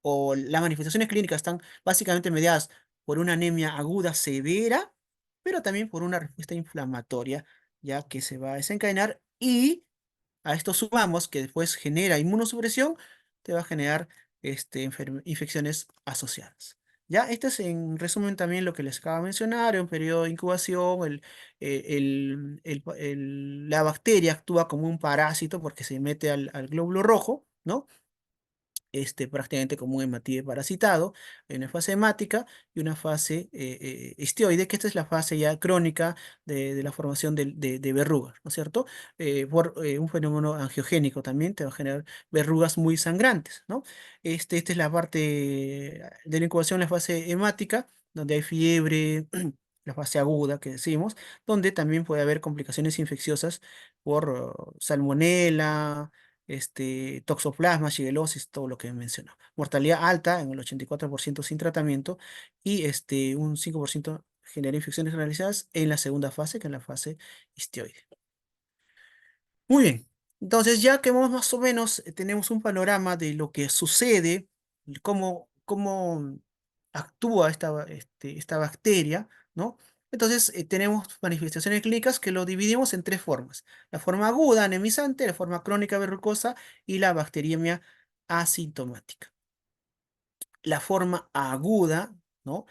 o las manifestaciones clínicas están básicamente mediadas por una anemia aguda severa, pero también por una respuesta inflamatoria, ya que se va a desencadenar, y a esto sumamos que después genera inmunosupresión, te va a generar infecciones asociadas. Ya, este es en resumen también lo que les acabo de mencionar, un periodo de incubación, la bacteria actúa como un parásito porque se mete al glóbulo rojo, ¿no? Prácticamente como un hematíe parasitado. Hay una fase hemática y una fase histioide, que esta es la fase ya crónica de la formación de verrugas, ¿no es cierto? Por un fenómeno angiogénico también te va a generar verrugas muy sangrantes, ¿no? Esta es la parte de la incubación, la fase hemática, donde hay fiebre, la fase aguda que decimos, donde también puede haber complicaciones infecciosas por salmonela, toxoplasma, shigellosis, todo lo que mencionó. Mortalidad alta en el 84% sin tratamiento y un 5% genera infecciones generalizadas en la segunda fase, que es la fase histioide. Muy bien. Entonces, ya que más o menos tenemos un panorama de lo que sucede, cómo actúa esta bacteria, ¿no? Entonces, tenemos manifestaciones clínicas que lo dividimos en tres formas. La forma aguda, anemizante, la forma crónica verrucosa y la bacteriemia asintomática. La forma aguda, ¿no?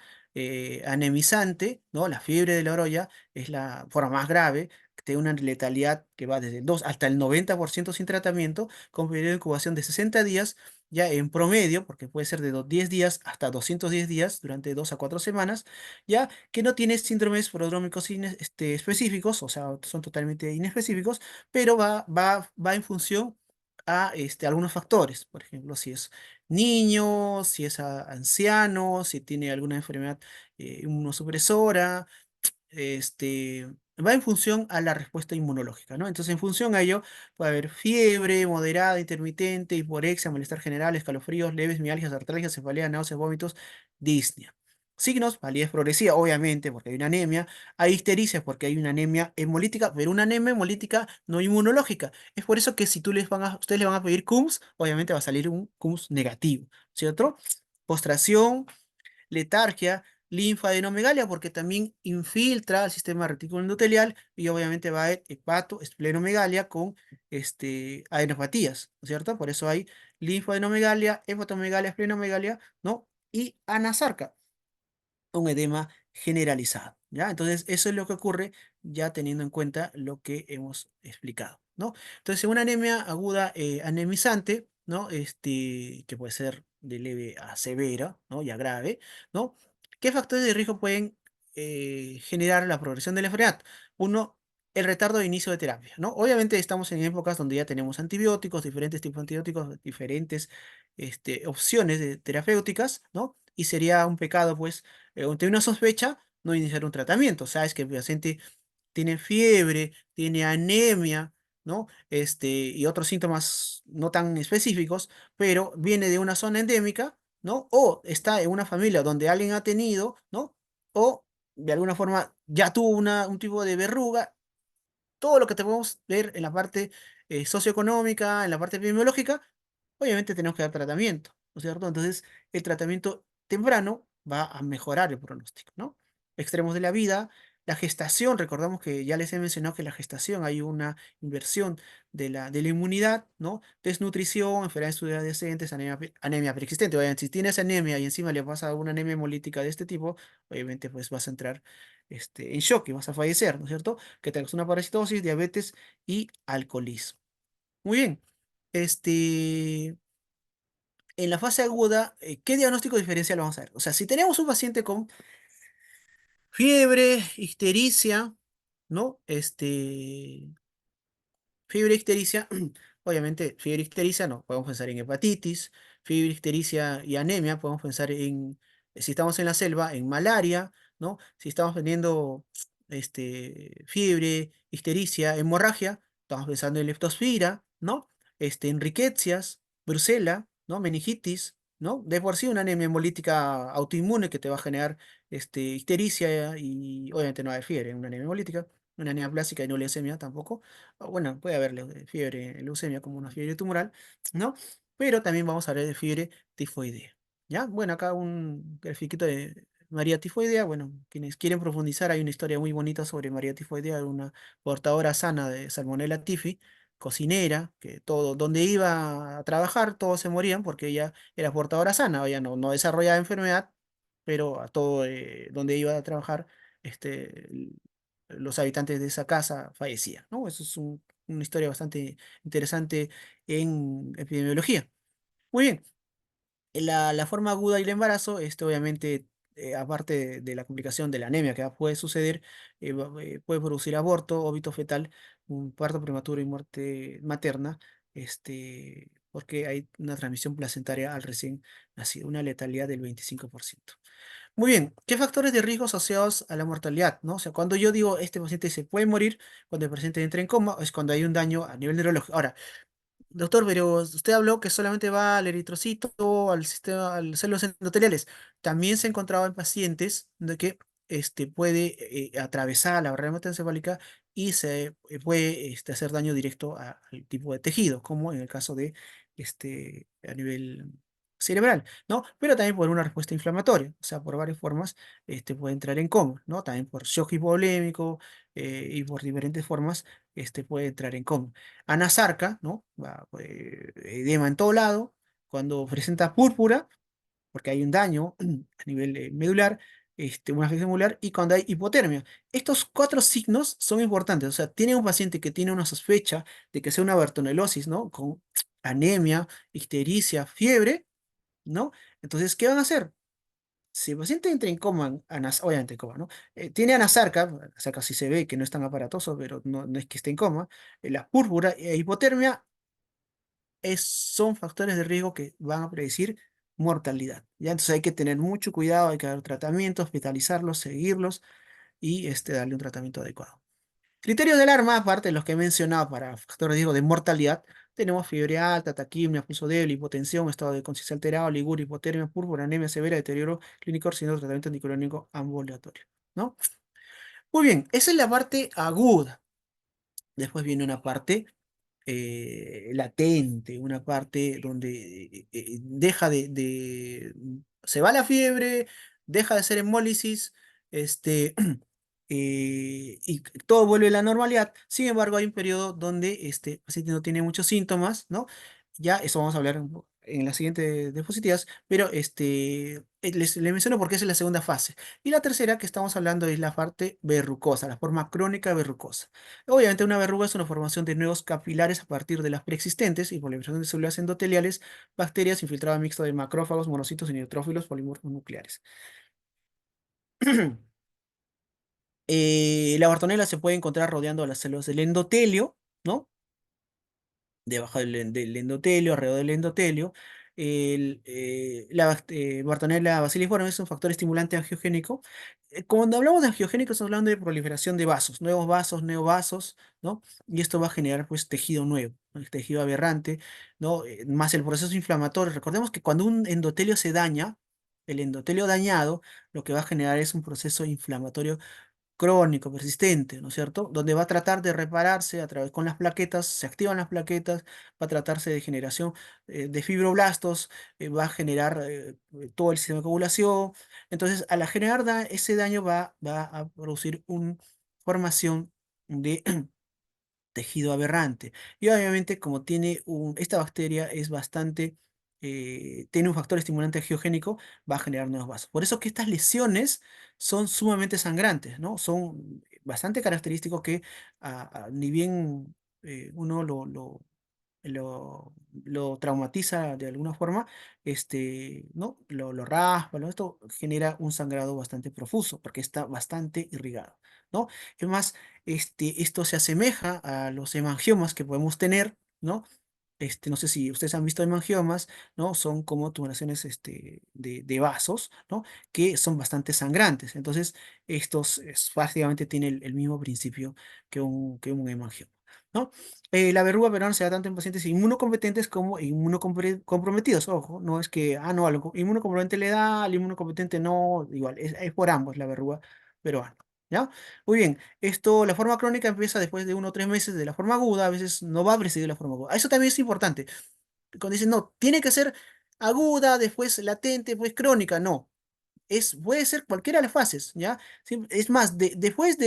Anemizante, ¿no? La fiebre de la orolla es la forma más grave, que tiene una letalidad que va desde el 2 hasta el 90% sin tratamiento, con periodo de incubación de 60 días, ya en promedio, porque puede ser de 10 días hasta 210 días durante 2 a 4 semanas, ya que no tiene síndromes prodrómicos específicos, o sea, son totalmente inespecíficos, pero va en función a algunos factores, por ejemplo, si es niño, si es anciano, si tiene alguna enfermedad inmunosupresora, va en función a la respuesta inmunológica, ¿no? Entonces, en función a ello, puede haber fiebre moderada, intermitente, hiporexia, malestar general, escalofríos leves, mialgias, artralgias, cefalea, náuseas, vómitos, disnea. Signos, palidez progresiva, obviamente, porque hay una anemia. Hay ictericia, porque hay una anemia hemolítica, pero una anemia hemolítica no inmunológica. Es por eso que si ustedes le van a pedir CUMS, obviamente va a salir un CUMS negativo, ¿cierto? Postración, letargia, linfadenomegalia, porque también infiltra el sistema retículo endotelial y obviamente va a haber hepato, esplenomegalia con adenopatías, ¿no es cierto? Por eso hay linfadenomegalia, hepatomegalia, esplenomegalia, ¿no? Y anasarca, un edema generalizado, ¿ya? Entonces, eso es lo que ocurre ya teniendo en cuenta lo que hemos explicado, ¿no? Entonces, una anemia aguda anemizante, ¿no? Que puede ser de leve a severa, ¿no? Ya grave, ¿no? ¿Qué factores de riesgo pueden generar la progresión de la enfermedad? Uno, el retardo de inicio de terapia, ¿no? Obviamente estamos en épocas donde ya tenemos antibióticos, diferentes tipos de antibióticos, diferentes opciones terapéuticas, ¿no? Y sería un pecado, pues, ante una sospecha, no iniciar un tratamiento. Sabes que el paciente tiene fiebre, tiene anemia, ¿no? Y otros síntomas no tan específicos, pero viene de una zona endémica, ¿no? O está en una familia donde alguien ha tenido, ¿no? O de alguna forma ya tuvo un tipo de verruga, todo lo que te podemos ver en la parte socioeconómica, en la parte epidemiológica, obviamente tenemos que dar tratamiento, ¿no es cierto? Entonces, el tratamiento temprano va a mejorar el pronóstico, ¿no? Extremos de la vida, la gestación, recordamos que ya les he mencionado que la gestación hay una inversión de la inmunidad, ¿no? Desnutrición, enfermedades subyacentes, anemia preexistente. Obviamente, si tienes anemia y encima le pasa una anemia hemolítica de este tipo, obviamente pues vas a entrar en shock y vas a fallecer, ¿no es cierto? Que tengas una parasitosis, diabetes y alcoholismo. Muy bien. Este, en la fase aguda, ¿qué diagnóstico diferencial vamos a ver? O sea, si tenemos un paciente con fiebre, ictericia, ¿no? Fiebre ictericia, obviamente, fiebre ictericia no, podemos pensar en hepatitis, fiebre ictericia y anemia, podemos pensar si estamos en la selva, en malaria, ¿no? Si estamos teniendo fiebre, ictericia, hemorragia, estamos pensando en leptospira, ¿no? En riquecias, brucela, ¿no? Meningitis, ¿no? De por sí una anemia hemolítica autoinmune que te va a generar ictericia y obviamente no va a haber fiebre, una anemia hemolítica, una anemia plástica y no leucemia tampoco. O bueno, puede haber fiebre, leucemia como una fiebre tumoral, ¿no? Pero también vamos a hablar de fiebre tifoidea, ¿ya? Bueno, acá un grafiquito de María tifoidea. Bueno, quienes quieren profundizar, hay una historia muy bonita sobre María tifoidea, una portadora sana de Salmonella tifi, cocinera, que donde iba a trabajar, todos se morían porque ella era portadora sana, ella no desarrollaba enfermedad, pero a todo donde iba a trabajar, este, los habitantes de esa casa fallecían, ¿no? Eso es una historia bastante interesante en epidemiología. Muy bien, la forma aguda del embarazo, obviamente, aparte de la complicación de la anemia que puede suceder, puede producir aborto, óbito fetal, un parto prematuro y muerte materna, porque hay una transmisión placentaria al recién nacido, una letalidad del 25%. Muy bien, ¿qué factores de riesgo asociados a la mortalidad, ¿no? O sea, cuando yo digo este paciente se puede morir, cuando el paciente entra en coma, es cuando hay un daño a nivel neurológico. Ahora, doctor, pero usted habló que solamente va al eritrocito, al sistema, a las células endoteliales. También se encontraba en pacientes de que puede atravesar la barrera hematoencefálica y se puede hacer daño directo al tipo de tejido, como en el caso de a nivel cerebral, ¿no? Pero también por una respuesta inflamatoria, o sea, por varias formas puede entrar en coma, ¿no? También por shock hipovolémico y por diferentes formas puede entrar en coma. Anasarca, ¿no? Edema en todo lado, cuando presenta púrpura, porque hay un daño a nivel medular, una afección medular, y cuando hay hipotermia. Estos cuatro signos son importantes, o sea, tiene un paciente que tiene una sospecha de que sea una bartonelosis, ¿no? Con anemia, ictericia, fiebre, ¿no? Entonces, ¿qué van a hacer? Si el paciente entra en coma, obviamente en coma, ¿no? Tiene anasarca sí se ve que no es tan aparatoso, pero no es que esté en coma, la púrpura e hipotermia son factores de riesgo que van a predecir mortalidad. ¿Ya? Entonces hay que tener mucho cuidado, hay que dar tratamiento, hospitalizarlos, seguirlos y darle un tratamiento adecuado. Criterios de alarma, aparte de los que he mencionado para factores de riesgo de mortalidad, tenemos fiebre alta, taquimia, pulso débil, hipotensión, estado de conciencia alterado, liguria, hipotermia, púrpura, anemia severa, deterioro clínico, sin tratamiento anticolinérico ambulatorio, ¿no? Muy bien, esa es la parte aguda. Después viene una parte latente, una parte donde deja se va la fiebre, deja de ser hemólisis, este, y todo vuelve a la normalidad. Sin embargo, hay un periodo donde este paciente no tiene muchos síntomas, ¿no? Ya, eso vamos a hablar en la siguiente diapositivas, pero les menciono porque esa es la segunda fase. Y la tercera que estamos hablando es la parte verrucosa, la forma crónica verrucosa. Obviamente una verruga es una formación de nuevos capilares a partir de las preexistentes y por la proliferación de células endoteliales, bacterias, infiltrado mixto de macrófagos, monocitos y neutrófilos polimorfos nucleares. La bartonela se puede encontrar rodeando a las células del endotelio, ¿no? Debajo del endotelio, alrededor del endotelio. Bartonella bacilliforme es un factor estimulante angiogénico. Cuando hablamos de angiogénico, estamos hablando de proliferación de vasos, nuevos vasos, neovasos, ¿no? Y esto va a generar, pues, tejido nuevo, ¿no? El tejido aberrante, ¿no? Más el proceso inflamatorio. Recordemos que cuando un endotelio se daña, el endotelio dañado, lo que va a generar es un proceso inflamatorio crónico, persistente, ¿no es cierto? Donde va a tratar de repararse a través con las plaquetas, se activan las plaquetas, va a tratarse de generación de fibroblastos, va a generar todo el sistema de coagulación. Entonces, al generar ese daño va a producir una formación de tejido aberrante. Y obviamente, como esta bacteria es bastante, tiene un factor estimulante angiogénico, va a generar nuevos vasos. Por eso que estas lesiones son sumamente sangrantes, ¿no? Son bastante característicos que ni bien uno lo traumatiza de alguna forma, ¿no? Lo raspa, ¿no? Esto genera un sangrado bastante profuso porque está bastante irrigado, ¿no? Es más, esto se asemeja a los hemangiomas que podemos tener, ¿no? No sé si ustedes han visto hemangiomas, ¿no? Son como tumoraciones de vasos, ¿no? Que son bastante sangrantes. Entonces, básicamente tienen el mismo principio que un hemangioma, ¿no? La verruga peruana se da tanto en pacientes inmunocompetentes como inmunocomprometidos. Ojo, no es que, no, al inmunocompetente le da, al inmunocompetente no, igual, es por ambos la verruga peruana. ¿Ya? Muy bien, la forma crónica empieza después de 1 o 3 meses de la forma aguda, a veces no va a presidir la forma aguda. Eso también es importante. Cuando dicen, no, tiene que ser aguda, después latente, después crónica, no. Puede ser cualquiera de las fases, ¿ya? Es más, después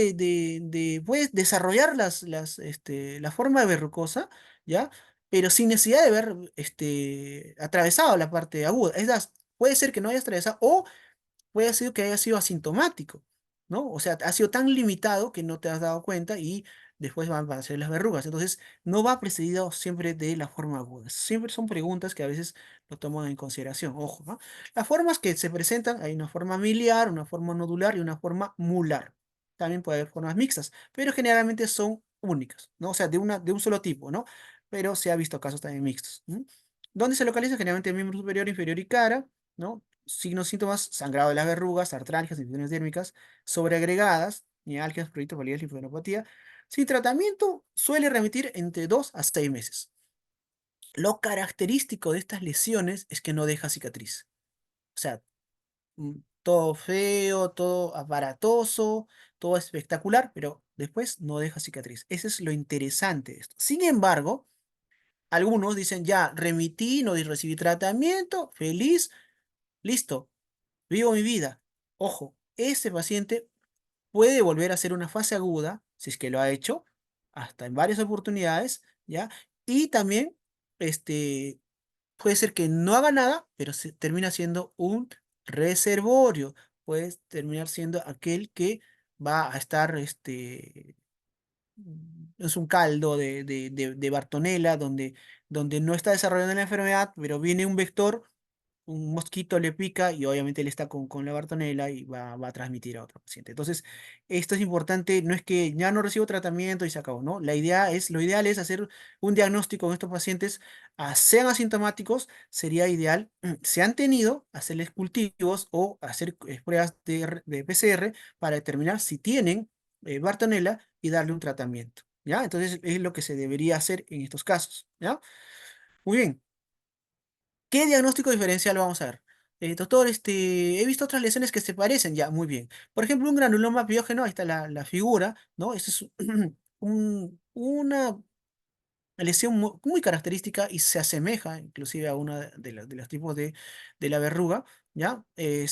puedes desarrollar la forma verrucosa, ¿ya? Pero sin necesidad de haber atravesado la parte aguda. Es más, puede ser que no hayas atravesado o puede ser que haya sido asintomático, ¿no? O sea, ha sido tan limitado que no te has dado cuenta y después van a ser las verrugas. Entonces, no va precedido siempre de la forma aguda. Siempre son preguntas que a veces lo toman en consideración. Ojo, ¿no? Las formas que se presentan, hay una forma miliar, una forma nodular y una forma mular. También puede haber formas mixtas, pero generalmente son únicas, ¿no? O sea, de un solo tipo, ¿no? Pero se ha visto casos también mixtos. ¿M? ¿Dónde se localiza? Generalmente el miembro superior, inferior y cara, ¿no? signos, síntomas, sangrado de las verrugas, artralgias, infecciones dérmicas, sobreagregadas, mialgias, pruritos, validez, linfadenopatía. Sin tratamiento, suele remitir entre 2 a 6 meses. Lo característico de estas lesiones es que no deja cicatriz. O sea, todo feo, todo aparatoso, todo espectacular, pero después no deja cicatriz. Ese es lo interesante de esto. Sin embargo, algunos dicen, ya, remití, no recibí tratamiento, feliz, listo, vivo mi vida. Ojo, ese paciente puede volver a hacer una fase aguda, si es que lo ha hecho, hasta en varias oportunidades, ¿ya? Y también, este, puede ser que no haga nada, pero termina siendo un reservorio. Puede terminar siendo aquel que va a estar, es un caldo de Bartonella, donde no está desarrollando la enfermedad, pero viene un vector, un mosquito le pica y obviamente él está con la Bartonella y va a transmitir a otro paciente. Entonces, esto es importante, no es que ya no recibo tratamiento y se acabó, ¿no? Lo ideal es hacer un diagnóstico con estos pacientes, sean asintomáticos, sería ideal, si han tenido, hacerles cultivos o hacer pruebas de PCR para determinar si tienen Bartonella y darle un tratamiento, ¿ya? Entonces, es lo que se debería hacer en estos casos, ¿ya? Muy bien. ¿Qué diagnóstico diferencial vamos a ver? Doctor, he visto otras lesiones que se parecen, ya, muy bien. Por ejemplo, un granuloma piógeno, ahí está la figura, ¿no? Este es una lesión muy característica y se asemeja inclusive a una de los tipos de la verruga, ¿ya? Que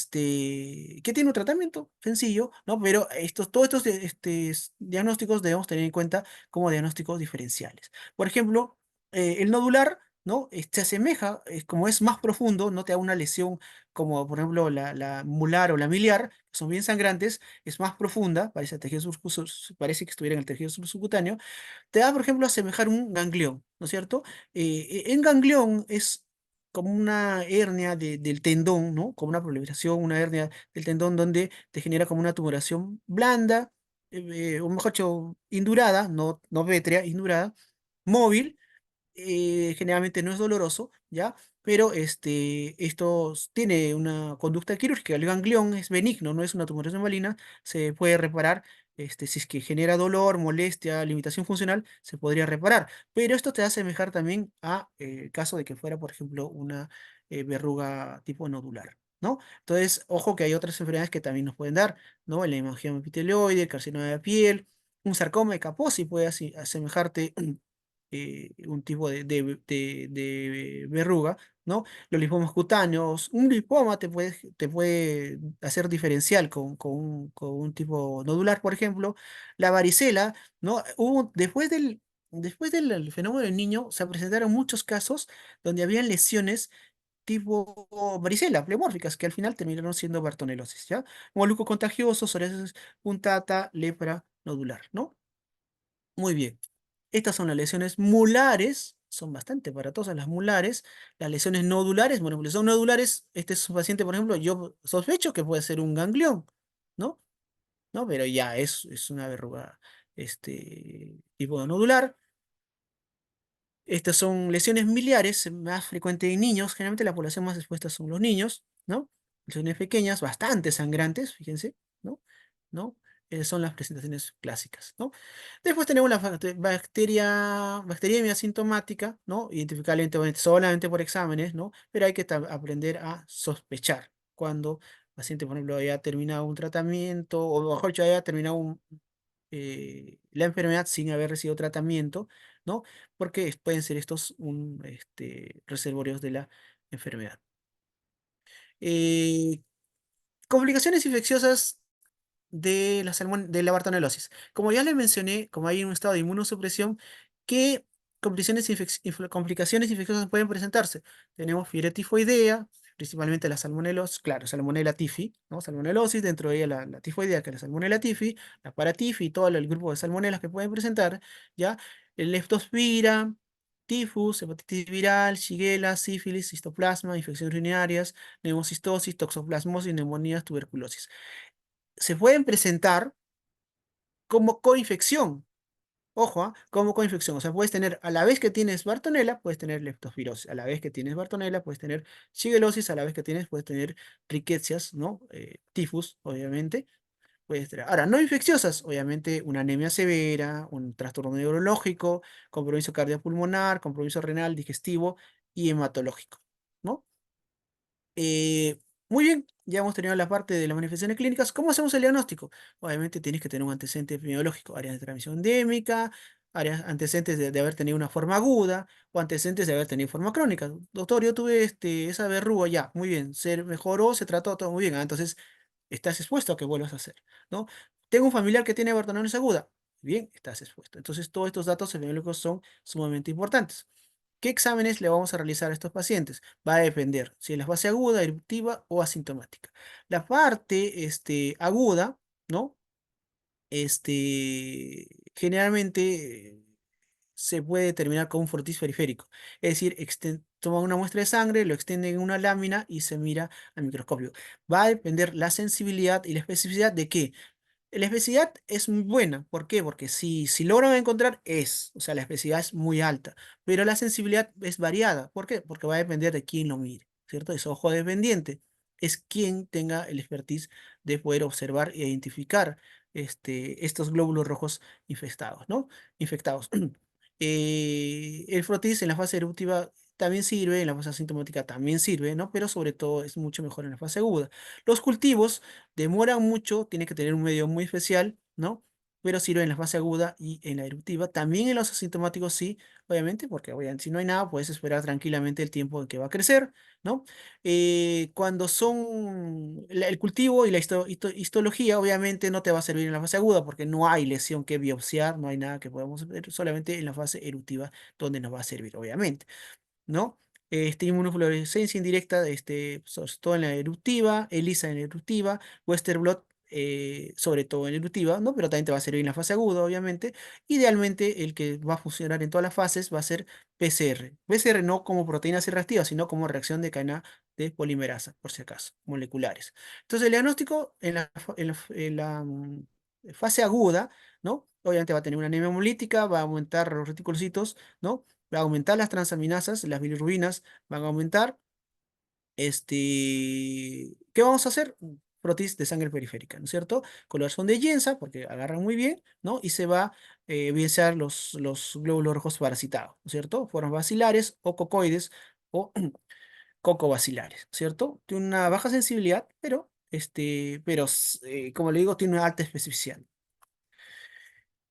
tiene un tratamiento sencillo, ¿no? Pero todos estos diagnósticos debemos tener en cuenta como diagnósticos diferenciales. Por ejemplo, el nodular, ¿no? Se asemeja, como es más profundo, no te da una lesión como por ejemplo la mular o la miliar, que son bien sangrantes, es más profunda, parece que estuviera en el tejido subcutáneo, te da, por ejemplo, asemejar un ganglión, ¿no es cierto? En ganglión es como una hernia del tendón, ¿no? Como una proliferación, una hernia del tendón donde te genera como una tumoración blanda, o mejor dicho, indurada, no pétrea, indurada, móvil, generalmente no es doloroso, ¿ya? Pero esto tiene una conducta quirúrgica. El ganglión es benigno, no es una tumoración maligna, se puede reparar. Si es que genera dolor, molestia, limitación funcional, se podría reparar. Pero esto te hace asemejar también a el caso de que fuera, por ejemplo, una verruga tipo nodular, ¿no? Entonces, ojo que hay otras enfermedades que también nos pueden dar, ¿no? El hemangioma epitelioide, el carcinoma de la piel, un sarcoma de Kaposi puede asemejarte un tipo de verruga, ¿no? Los linfomas cutáneos, un linfoma te puede hacer diferencial con un tipo nodular, por ejemplo. La varicela, ¿no? Después del fenómeno del niño, se presentaron muchos casos donde habían lesiones tipo varicela, pleomórficas, que al final terminaron siendo bartonelosis, ¿ya? Moluco contagioso, psoriasis puntata, lepra nodular, ¿no? Muy bien. Estas son las lesiones mulares, son bastante aparatosas las mulares. Las lesiones nodulares, bueno, pues son nodulares, este es un paciente, por ejemplo, yo sospecho que puede ser un ganglión, ¿no? ¿No? Pero ya es una verruga, tipo nodular. Estas son lesiones miliares, más frecuentes en niños. Generalmente la población más expuesta son los niños, ¿no? Lesiones pequeñas, bastante sangrantes, fíjense, ¿no? ¿No? Son las presentaciones clásicas, ¿no? Después tenemos la bacteriemia asintomática, ¿no? Identificable solamente por exámenes, ¿no? Pero hay que aprender a sospechar cuando el paciente, por ejemplo, haya terminado un tratamiento, o mejor dicho, haya terminado la enfermedad sin haber recibido tratamiento, ¿no? Porque pueden ser estos reservorios de la enfermedad. Eh, Complicaciones infecciosas de la bartonelosis. Como ya les mencioné, como hay un estado de inmunosupresión, ¿qué complicaciones infecciosas pueden presentarse? Tenemos fiebre tifoidea, principalmente la salmonelosis, claro, salmonella tifi, ¿no? Salmonelosis, dentro de ella la tifoidea, que es la salmonella tifi, la paratifi y todo el grupo de salmonelas que pueden presentar, ¿ya? El leptospira, tifus, hepatitis viral, shigella, sífilis, cistoplasma, infecciones urinarias, neumocistosis, toxoplasmosis, neumonías, tuberculosis se pueden presentar como coinfección, Ojo, como coinfección. O sea, puedes tener, a la vez que tienes Bartonella, puedes tener leptospirosis. A la vez que tienes Bartonella, puedes tener shigellosis. A la vez que tienes, puedes tener riquecias, ¿no? Tifus, obviamente. Puedes tener. Ahora, no infecciosas, obviamente, una anemia severa, un trastorno neurológico, compromiso cardiopulmonar, compromiso renal, digestivo y hematológico, ¿no? Eh, Muy bien, ya hemos terminado la parte de las manifestaciones clínicas. ¿Cómo hacemos el diagnóstico? Obviamente tienes que tener un antecedente epidemiológico, áreas de transmisión endémica, áreas antecedentes de haber tenido una forma aguda o antecedentes de haber tenido forma crónica. Doctor, yo tuve esa verruga ya, muy bien, se mejoró, se trató todo muy bien. Entonces, estás expuesto a que vuelvas a hacer, ¿no? Tengo un familiar que tiene Bartonella aguda. Bien, estás expuesto. Entonces, todos estos datos epidemiológicos son sumamente importantes. ¿Qué exámenes le vamos a realizar a estos pacientes? Va a depender si es la fase aguda, eruptiva o asintomática. La parte aguda, ¿no? Generalmente se puede determinar con un frotis periférico. Es decir, toman una muestra de sangre, lo extienden en una lámina y se mira al microscopio. Va a depender la sensibilidad y la especificidad de qué. La especificidad es muy buena. ¿Por qué? Porque si logran encontrar, o sea, la especificidad es muy alta, pero la sensibilidad es variada. ¿Por qué? Porque va a depender de quién lo mire, ¿cierto? Es ojo dependiente. Es quien tenga el expertise de poder observar e identificar estos glóbulos rojos infestados, ¿no? Infectados. El frotis en la fase eruptiva también sirve, en la fase asintomática también sirve, ¿no? Pero sobre todo es mucho mejor en la fase aguda. Los cultivos demoran mucho, tiene que tener un medio muy especial, ¿no? Pero sirve en la fase aguda y en la eruptiva. También en los asintomáticos sí, obviamente, porque obviamente, si no hay nada, puedes esperar tranquilamente el tiempo en que va a crecer, ¿no? Cuando son el cultivo y la histología, obviamente no te va a servir en la fase aguda porque no hay lesión que biopsiar, no hay nada que podamos ver, solamente en la fase eruptiva donde nos va a servir, obviamente. ¿No? Inmunofluorescencia indirecta, sobre todo en la eruptiva, ELISA en la eruptiva, Western blot, sobre todo en la eruptiva, ¿no? Pero también te va a servir en la fase aguda, obviamente. Idealmente, el que va a funcionar en todas las fases va a ser PCR. PCR no como proteínas C reactivas, sino como reacción de cadena de polimerasa, por si acaso, moleculares. Entonces, el diagnóstico en la fase aguda, ¿no? Obviamente va a tener una anemia hemolítica, va a aumentar los reticulocitos, ¿no? Va a aumentar las transaminadas, las bilirrubinas van a aumentar. ¿Qué vamos a hacer? Protis de sangre periférica, ¿no es cierto? Coloración de Jensa, porque agarran muy bien, ¿no? Y se va a evidenciar los glóbulos rojos parasitados, ¿no es cierto? Formas bacilares o cocoides o cocobacilares, ¿cierto? Tiene una baja sensibilidad, pero como le digo, tiene una alta especificidad.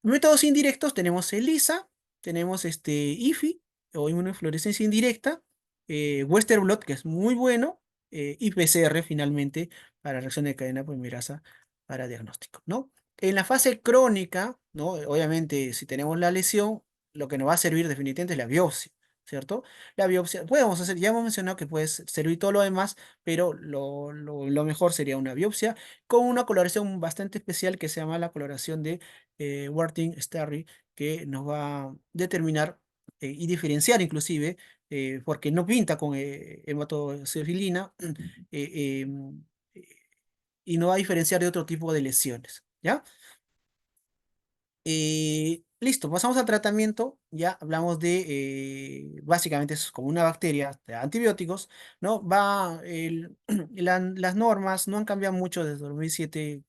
Métodos indirectos tenemos ELISA, tenemos IFI o inmunofluorescencia indirecta, Western blot, que es muy bueno, y PCR finalmente para reacción de cadena polimerasa para diagnóstico, ¿no? En la fase crónica, ¿no? Obviamente, si tenemos la lesión, lo que nos va a servir definitivamente es la biopsia, ¿cierto? La biopsia, podemos hacer, ya hemos mencionado que puede servir todo lo demás, pero lo mejor sería una biopsia con una coloración bastante especial que se llama la coloración de Worthing-Starry, que nos va a determinar y diferenciar inclusive, porque no pinta con hematocefilina, eh, em, eh, y no va a diferenciar de otro tipo de lesiones, ¿ya? Listo, pasamos al tratamiento. Ya hablamos básicamente es como una bacteria de antibióticos, ¿no? Las normas no han cambiado mucho desde 2007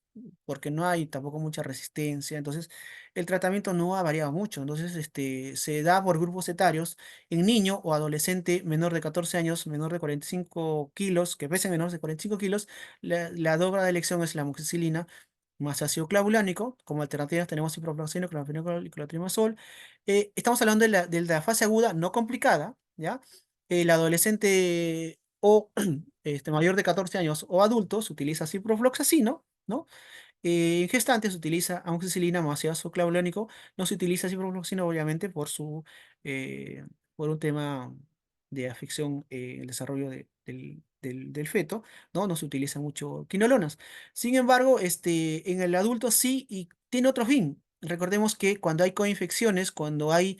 porque no hay tampoco mucha resistencia. Entonces, el tratamiento no ha variado mucho. Entonces, se da por grupos etarios en niño o adolescente menor de 14 años, menor de 45 kilos, que pese menos de 45 kilos. La droga de elección es la amoxicilina más ácido clavulánico. Como alternativas tenemos ciprofloxacino, clorfenazol y clotrimazol. Estamos hablando de la fase aguda no complicada, ¿ya? El adolescente o mayor de 14 años o adultos utiliza ciprofloxacino, ¿no? En gestantes se utiliza amoxicilina más ácido clavulánico. No se utiliza ciprofloxacino, obviamente, por un tema de afección en el desarrollo del feto, ¿no? No se utiliza mucho quinolonas. Sin embargo, en el adulto sí, y tiene otro fin. Recordemos que cuando hay coinfecciones, cuando hay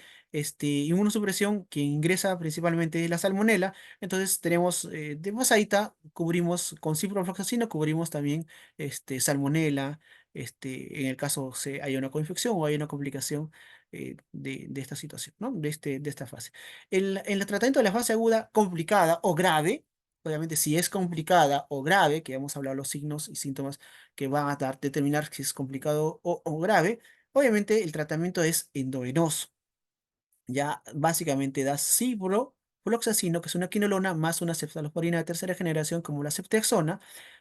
inmunosupresión, que ingresa principalmente la salmonela, entonces tenemos de pasadita, cubrimos con ciprofloxacino, cubrimos también salmonela, en el caso se haya una coinfección o haya una complicación de esta situación, ¿no? De esta fase. En el tratamiento de la fase aguda complicada o grave, obviamente si es complicada o grave, que hemos hablado los signos y síntomas que van a determinar si es complicado o grave, obviamente el tratamiento es endovenoso. Ya básicamente da ciprofloxacino, que es una quinolona, más una cefalosporina de tercera generación como la ceftriaxona,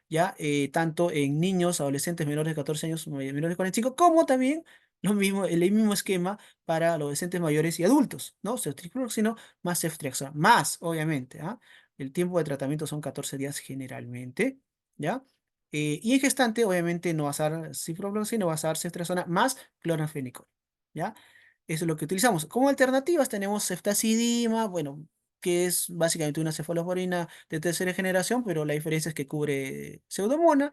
ya tanto en niños, adolescentes menores de 14 años, menores de 45, como también lo mismo, el mismo esquema para adolescentes mayores y adultos, ¿no? Ceftriaxona más ceftriaxona, más, obviamente, ¿ah? El tiempo de tratamiento son 14 días generalmente, ¿ya? Y en gestante, obviamente, no vas a dar ciprofloxacino, vas a dar ceftriaxona más clorfenicol, ¿ya? Eso es lo que utilizamos. Como alternativas tenemos ceftazidima, bueno, que es básicamente una cefalosporina de tercera generación, pero la diferencia es que cubre pseudomonas.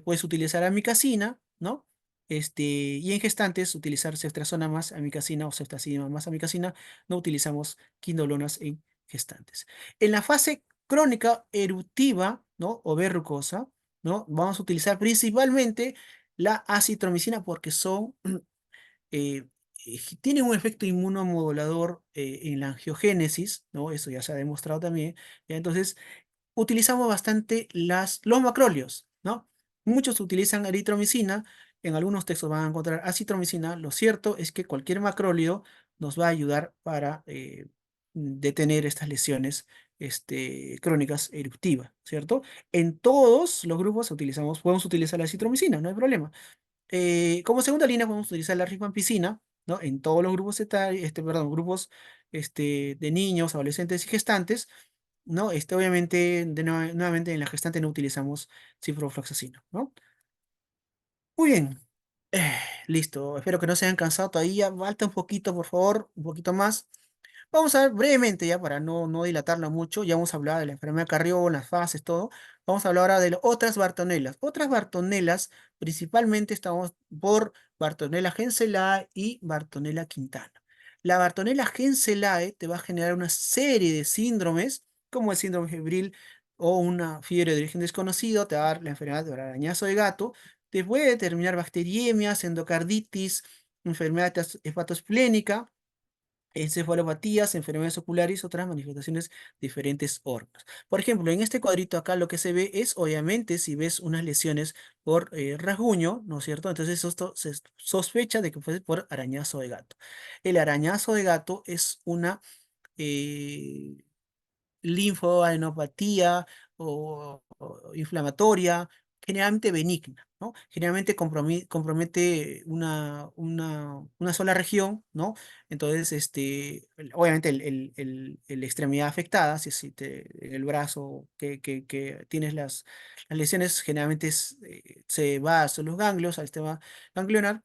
Puedes utilizar amicacina, ¿no? Y en gestantes utilizar ceftriaxona más amicacina o ceftazidima más amicacina. No utilizamos quinolonas en gestantes. En la fase crónica eruptiva, ¿no? O verrucosa, ¿no? Vamos a utilizar principalmente la acitromicina porque son eh, tiene un efecto inmunomodulador en la angiogénesis, ¿no? Eso ya se ha demostrado también. ¿Ya? Entonces, utilizamos bastante los macróleos, ¿no? Muchos utilizan eritromicina, en algunos textos van a encontrar acitromicina. Lo cierto es que cualquier macróleo nos va a ayudar para detener estas lesiones crónicas eruptivas, ¿cierto? En todos los grupos podemos utilizar la acitromicina, no hay problema. Como segunda línea podemos utilizar la rifampicina, ¿no? En todos los grupos etarios, perdón, grupos de niños, adolescentes y gestantes, ¿no? Obviamente, nuevamente en la gestante no utilizamos ciprofloxacino, ¿no? Muy bien. Eh, Listo. Espero que no se hayan cansado todavía. Falta un poquito, por favor, un poquito más. Vamos a ver brevemente ya para no dilatarla mucho. Ya hemos hablado de la enfermedad de Carrión, las fases, todo. Vamos a hablar ahora de otras Bartonelas. Otras Bartonelas, principalmente estamos por Bartonella genselae y Bartonella quintana. La Bartonella genselae te va a generar una serie de síndromes, como el síndrome febril o una fiebre de origen desconocido, te va a dar la enfermedad de arañazo de gato, te puede determinar bacteriemias, endocarditis, enfermedad hepatoesplénica, encefalopatías, enfermedades oculares, otras manifestaciones de diferentes órganos. Por ejemplo, en este cuadrito acá lo que se ve es, obviamente, si ves unas lesiones por rasguño, ¿no es cierto? Entonces esto se sospecha de que fue por arañazo de gato. El arañazo de gato es una eh, linfoadenopatía o inflamatoria, generalmente benigna, ¿no? Generalmente compromete una sola región, ¿no? Entonces, obviamente la extremidad afectada, si en el brazo que tienes las lesiones, generalmente se va hacia los ganglios, al sistema ganglionar,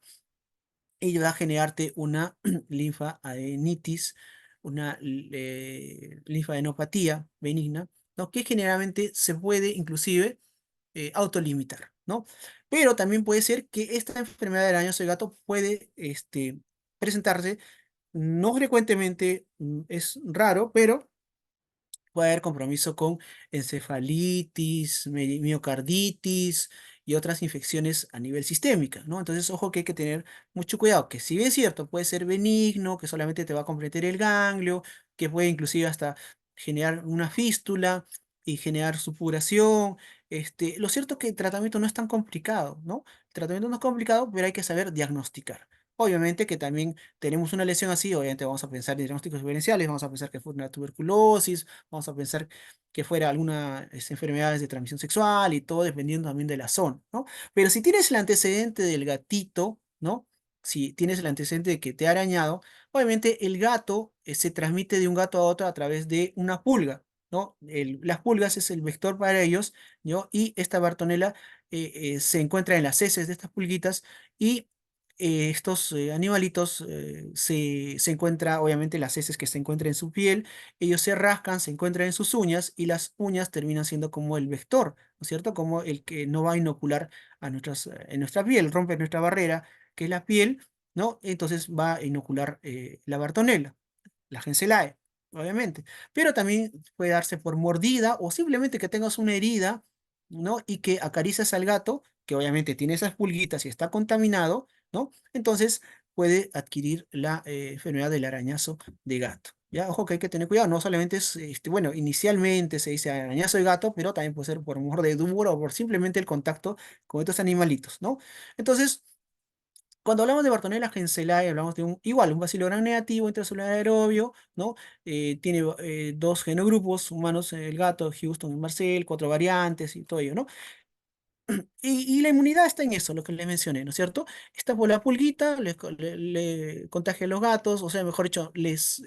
y va a generarte una linfaadenitis, una linfadenopatía benigna, ¿no? Que generalmente se puede inclusive autolimitar, ¿no? Pero también puede ser que esta enfermedad del año de gato puede presentarse, no frecuentemente, es raro, pero puede haber compromiso con encefalitis, miocarditis y otras infecciones a nivel sistémica, ¿no? Entonces, ojo que hay que tener mucho cuidado, que si bien es cierto, puede ser benigno, que solamente te va a comprometer el ganglio, que puede inclusive hasta generar una fístula y generar supuración. Lo cierto es que el tratamiento no es tan complicado, ¿no? El tratamiento no es complicado, pero hay que saber diagnosticar. Obviamente que también tenemos una lesión así, obviamente vamos a pensar en diagnósticos diferenciales, vamos a pensar que fue una tuberculosis, vamos a pensar que fuera alguna enfermedades de transmisión sexual y todo dependiendo también de la zona, ¿no? Pero si tienes el antecedente del gatito, ¿no? Si tienes el antecedente de que te ha arañado, obviamente el gato se transmite de un gato a otro a través de una pulga, ¿no? Las pulgas es el vector para ellos, ¿no? Y esta Bartonella se encuentra en las heces de estas pulguitas y estos animalitos se encuentra, obviamente, las heces que se encuentran en su piel, ellos se rascan, se encuentran en sus uñas y las uñas terminan siendo como el vector, ¿no es cierto? Como el que no va a inocular en nuestra piel, rompe nuestra barrera, que es la piel, ¿no? Entonces va a inocular la Bartonella, la Genselae, obviamente. Pero también puede darse por mordida o simplemente que tengas una herida. ¿no? Y que acaricias al gato, que obviamente tiene esas pulguitas y está contaminado, ¿no? Entonces puede adquirir la enfermedad del arañazo de gato. Ya, ojo que hay que tener cuidado, no solamente es, bueno, inicialmente se dice arañazo de gato, pero también puede ser por mordedura o por simplemente el contacto con estos animalitos, ¿no? Entonces, cuando hablamos de Bartonella henselae, hablamos de igual, un bacilo gram negativo intracelular aerobio, ¿no? Tiene dos genogrupos humanos, el gato, Houston y Marcel, cuatro variantes y todo ello, ¿no? Y la inmunidad está en eso, lo que les mencioné, ¿no es cierto? Está por la pulguita, le contagia a los gatos, o sea, mejor dicho, les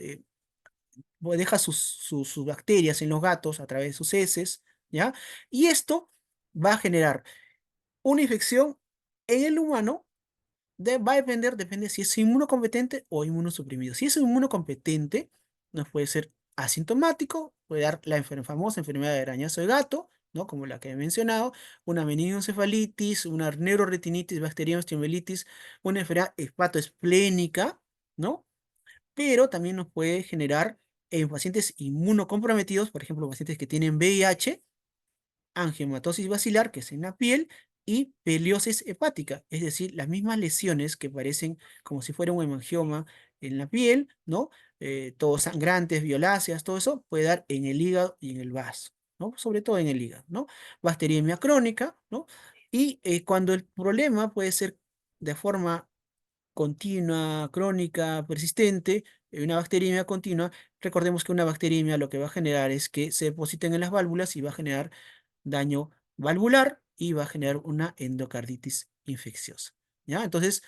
deja sus bacterias en los gatos a través de sus heces, ¿ya? Y esto va a generar una infección en el humano. Va a depender, depende si es inmunocompetente o inmunosuprimido. Si es inmunocompetente, nos puede ser asintomático, puede dar la famosa enfermedad de arañazo de gato, ¿no? Como la que he mencionado, una meningoencefalitis, una neuroretinitis, bacteriana osteomielitis, una enfermedad hepatoesplénica, ¿no? Pero también nos puede generar en pacientes inmunocomprometidos, por ejemplo, pacientes que tienen VIH, angiomatosis basilar, que es en la piel, y peliosis hepática, es decir, las mismas lesiones que parecen como si fuera un hemangioma en la piel, ¿no? Todos sangrantes, violáceas, todo eso puede dar en el hígado y en el vaso, ¿no? Sobre todo en el hígado, ¿no? Bacteriemia crónica, ¿no? Y cuando el problema puede ser de forma continua, crónica, persistente, una bacteriemia continua, recordemos que una bacteriemia lo que va a generar es que se depositen en las válvulas y va a generar daño valvular y va a generar una endocarditis infecciosa. ¿Ya? Entonces,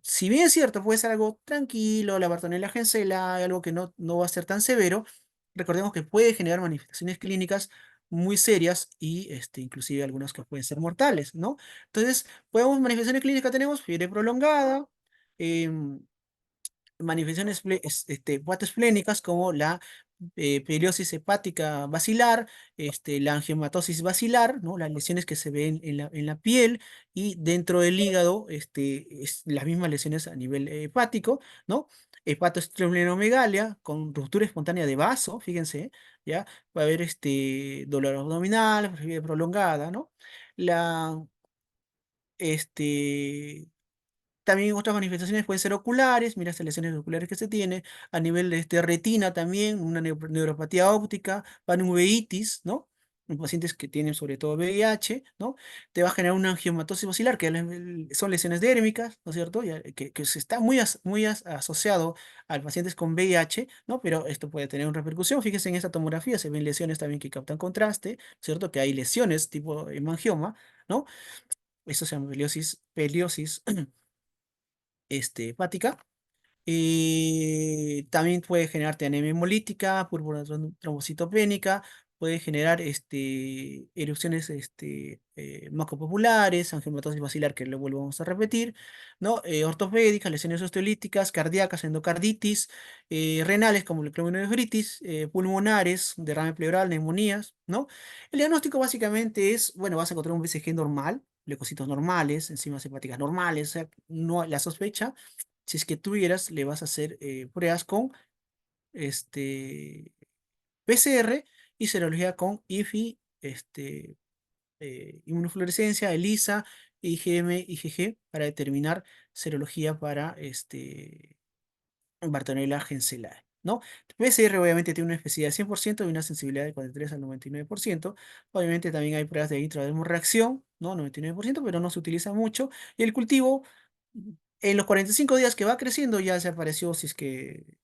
si bien es cierto, puede ser algo tranquilo, la Bartonella hensela, algo que no va a ser tan severo, recordemos que puede generar manifestaciones clínicas muy serias y inclusive algunas que pueden ser mortales, ¿no? Entonces, podemos, manifestaciones clínicas tenemos fiebre prolongada, em, manifestaciones hepatoesplénicas como la periosis hepática basilar, la angiomatosis basilar, ¿no? Las lesiones que se ven en la piel y dentro del hígado, las mismas lesiones a nivel hepático, ¿no? Hepatoesplenomegalia con ruptura espontánea de vaso, fíjense, ¿ya? Va a haber dolor abdominal, fiebre prolongada, ¿no? La, este, también otras manifestaciones pueden ser oculares, mira estas lesiones oculares que se tiene, a nivel de retina también, una neuropatía óptica, panuveitis, ¿no? En pacientes que tienen sobre todo VIH, ¿no? Te va a generar una angiomatosis basilar, que son lesiones dérmicas, ¿no es cierto? Que se está muy asociado a pacientes con VIH, ¿no? Pero esto puede tener una repercusión. Fíjense en esta tomografía, se ven lesiones también que captan contraste, ¿cierto? Que hay lesiones tipo hemangioma, ¿no? Esto se llama peliosis hepática. Y también puede generarte anemia hemolítica, púrpura trombocitopénica, puede generar erupciones macropopulares, angiomatosis basilar, que lo volvemos a repetir, ¿no? Ortopédicas, lesiones osteolíticas, cardíacas, endocarditis, renales como la glomerulonefritis, pulmonares, derrame pleural, neumonías, ¿no? El diagnóstico básicamente es, bueno, vas a encontrar un BCG normal, leucocitos normales, enzimas hepáticas normales, o sea, no, la sospecha si es que tuvieras, le vas a hacer pruebas con este, PCR y serología con IFI, inmunofluorescencia, ELISA, IgM, IgG, para determinar serología para Bartonella henselae, ¿no? PCR obviamente tiene una especificidad de 100% y una sensibilidad de 43 al 99%. Obviamente también hay pruebas de intradermorreacción, ¿no? 99%, pero no se utiliza mucho. Y el cultivo, en los 45 días que va creciendo, ya se apareció si es que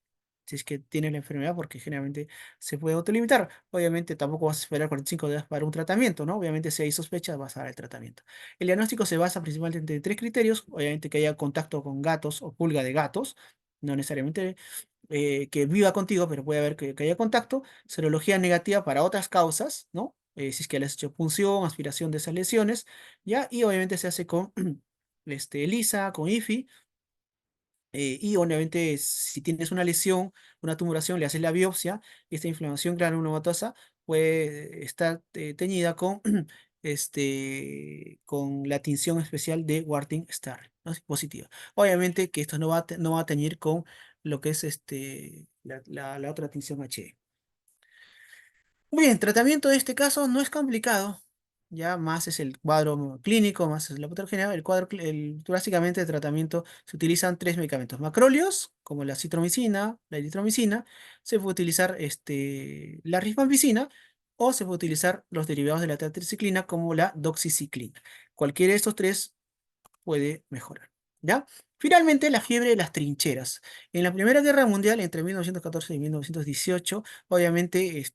tiene la enfermedad, porque generalmente se puede autolimitar. Obviamente tampoco vas a esperar 45 días para un tratamiento, ¿no? Obviamente si hay sospechas vas a dar el tratamiento. El diagnóstico se basa principalmente en tres criterios, obviamente que haya contacto con gatos o pulga de gatos, no necesariamente que viva contigo, pero puede haber que haya contacto, serología negativa para otras causas, ¿no? Si es que le has hecho punción, aspiración de esas lesiones, ¿ya? Y obviamente se hace con ELISA, con IFI, y obviamente si tienes una lesión, una tumoración, le haces la biopsia, y esta inflamación granulomatosa puede estar teñida con, con la tinción especial de Warting-Starr, ¿no? Es positiva. Obviamente que esto no va a teñir con lo que es la otra tinción H. Muy bien, tratamiento de este caso no es complicado. ya más es el cuadro clínico, más es la patología. Básicamente de tratamiento se utilizan tres medicamentos. Macróleos, como la citromicina, la eritromicina, se puede utilizar la rifampicina o se puede utilizar los derivados de la tetraciclina como la doxiciclina. Cualquiera de estos tres puede mejorar. ¿Ya? Finalmente, la fiebre de las trincheras. En la Primera Guerra Mundial, entre 1914 y 1918, obviamente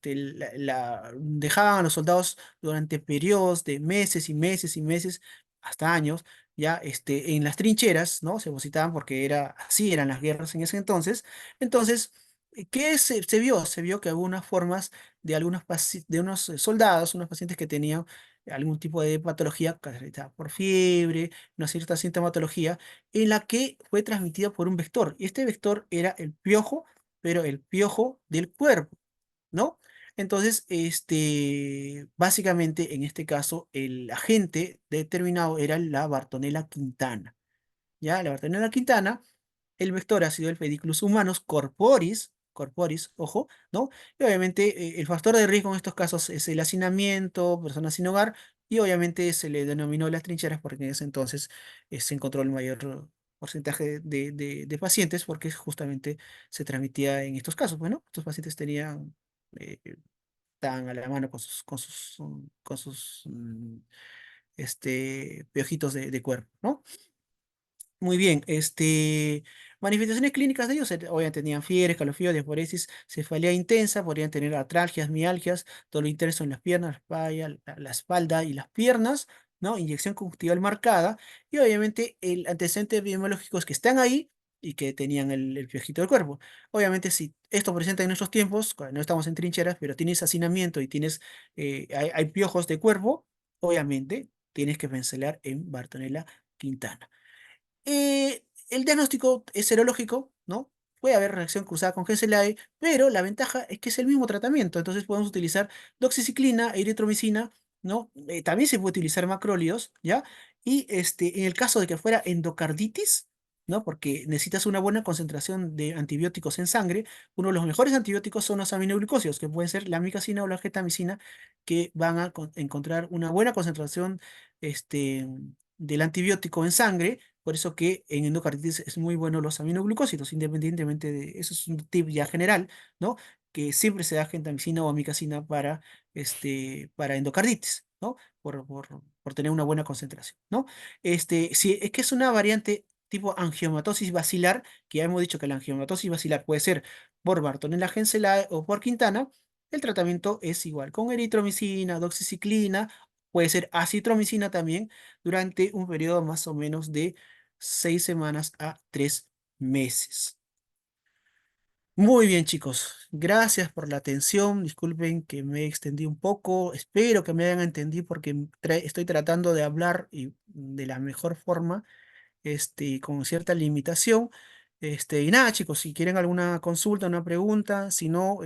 dejaban a los soldados durante periodos de meses y meses y meses, hasta años, ya en las trincheras, ¿no? Se depositaban porque así eran las guerras en ese entonces. Entonces, ¿qué se vio? Se vio que algunas formas de unos soldados, unos pacientes que tenían algún tipo de patología caracterizada por fiebre, una cierta sintomatología, en la que fue transmitida por un vector. Y este vector era el piojo, pero el piojo del cuerpo, ¿no? Entonces, básicamente, en este caso, el agente determinado era la Bartonella quintana. ¿Ya? La Bartonella quintana, el vector ha sido el Pediclus humanus corporis, ojo, ¿no? Y obviamente el factor de riesgo en estos casos es el hacinamiento, personas sin hogar, y obviamente se le denominó las trincheras porque en ese entonces se encontró el mayor porcentaje de pacientes porque justamente se transmitía en estos casos. Bueno, estos pacientes eh, estaban a la mano con sus piojitos de cuerpo, ¿no? Muy bien, manifestaciones clínicas de ellos, obviamente tenían fiebre, escalofríos, diaforesis, cefalea intensa, podrían tener artralgias, mialgias, dolor intenso en las piernas, la espalda y las piernas, ¿no? Inyección conjuntival marcada, y obviamente el antecedente epidemiológico es que están ahí y que tenían el piojito del cuerpo. Obviamente, si esto presenta en nuestros tiempos, cuando no estamos en trincheras, pero tienes hacinamiento y hay piojos de cuerpo, obviamente tienes que pensar en Bartonella Quintana. El diagnóstico es serológico, ¿no? Puede haber reacción cruzada con GSLAE, pero la ventaja es que es el mismo tratamiento. Entonces podemos utilizar doxiciclina, eritromicina, ¿no? También se puede utilizar macrólidos, ¿ya? Y en el caso de que fuera endocarditis, ¿no? Porque necesitas una buena concentración de antibióticos en sangre, uno de los mejores antibióticos son los aminoglucósidos, que pueden ser la amicacina o la gentamicina, que van a encontrar una buena concentración del antibiótico en sangre, por eso que en endocarditis es muy bueno los aminoglucósidos, independientemente de, eso es un tip ya general, ¿no? Que siempre se da gentamicina o amicacina para endocarditis, ¿no? Por tener una buena concentración, ¿no? Si es que es una variante tipo angiomatosis basilar, que ya hemos dicho que la angiomatosis basilar puede ser por Bartonella Genselae o por Quintana, el tratamiento es igual, con eritromicina, doxiciclina, puede ser acitromicina también, durante un periodo más o menos de 6 semanas a 3 meses. Muy bien, chicos. Gracias por la atención. Disculpen que me extendí un poco. Espero que me hayan entendido porque estoy tratando de hablar de la mejor forma, con cierta limitación. Y nada, chicos, si quieren alguna consulta, una pregunta, si no,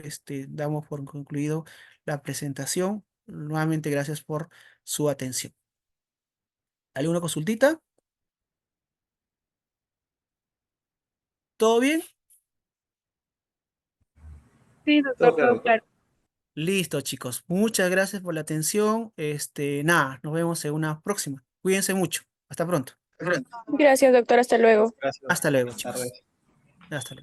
damos por concluido la presentación. Nuevamente, gracias por su atención. ¿Alguna consultita? ¿Todo bien? Sí, Todo doctor, claro, todo doctor. claro. Listo, chicos. Muchas gracias por la atención. Nada, nos vemos en una próxima. Cuídense mucho. Hasta pronto. Gracias, doctor. Hasta luego. Gracias. Hasta luego, Buenas tardes. chicos. Hasta luego.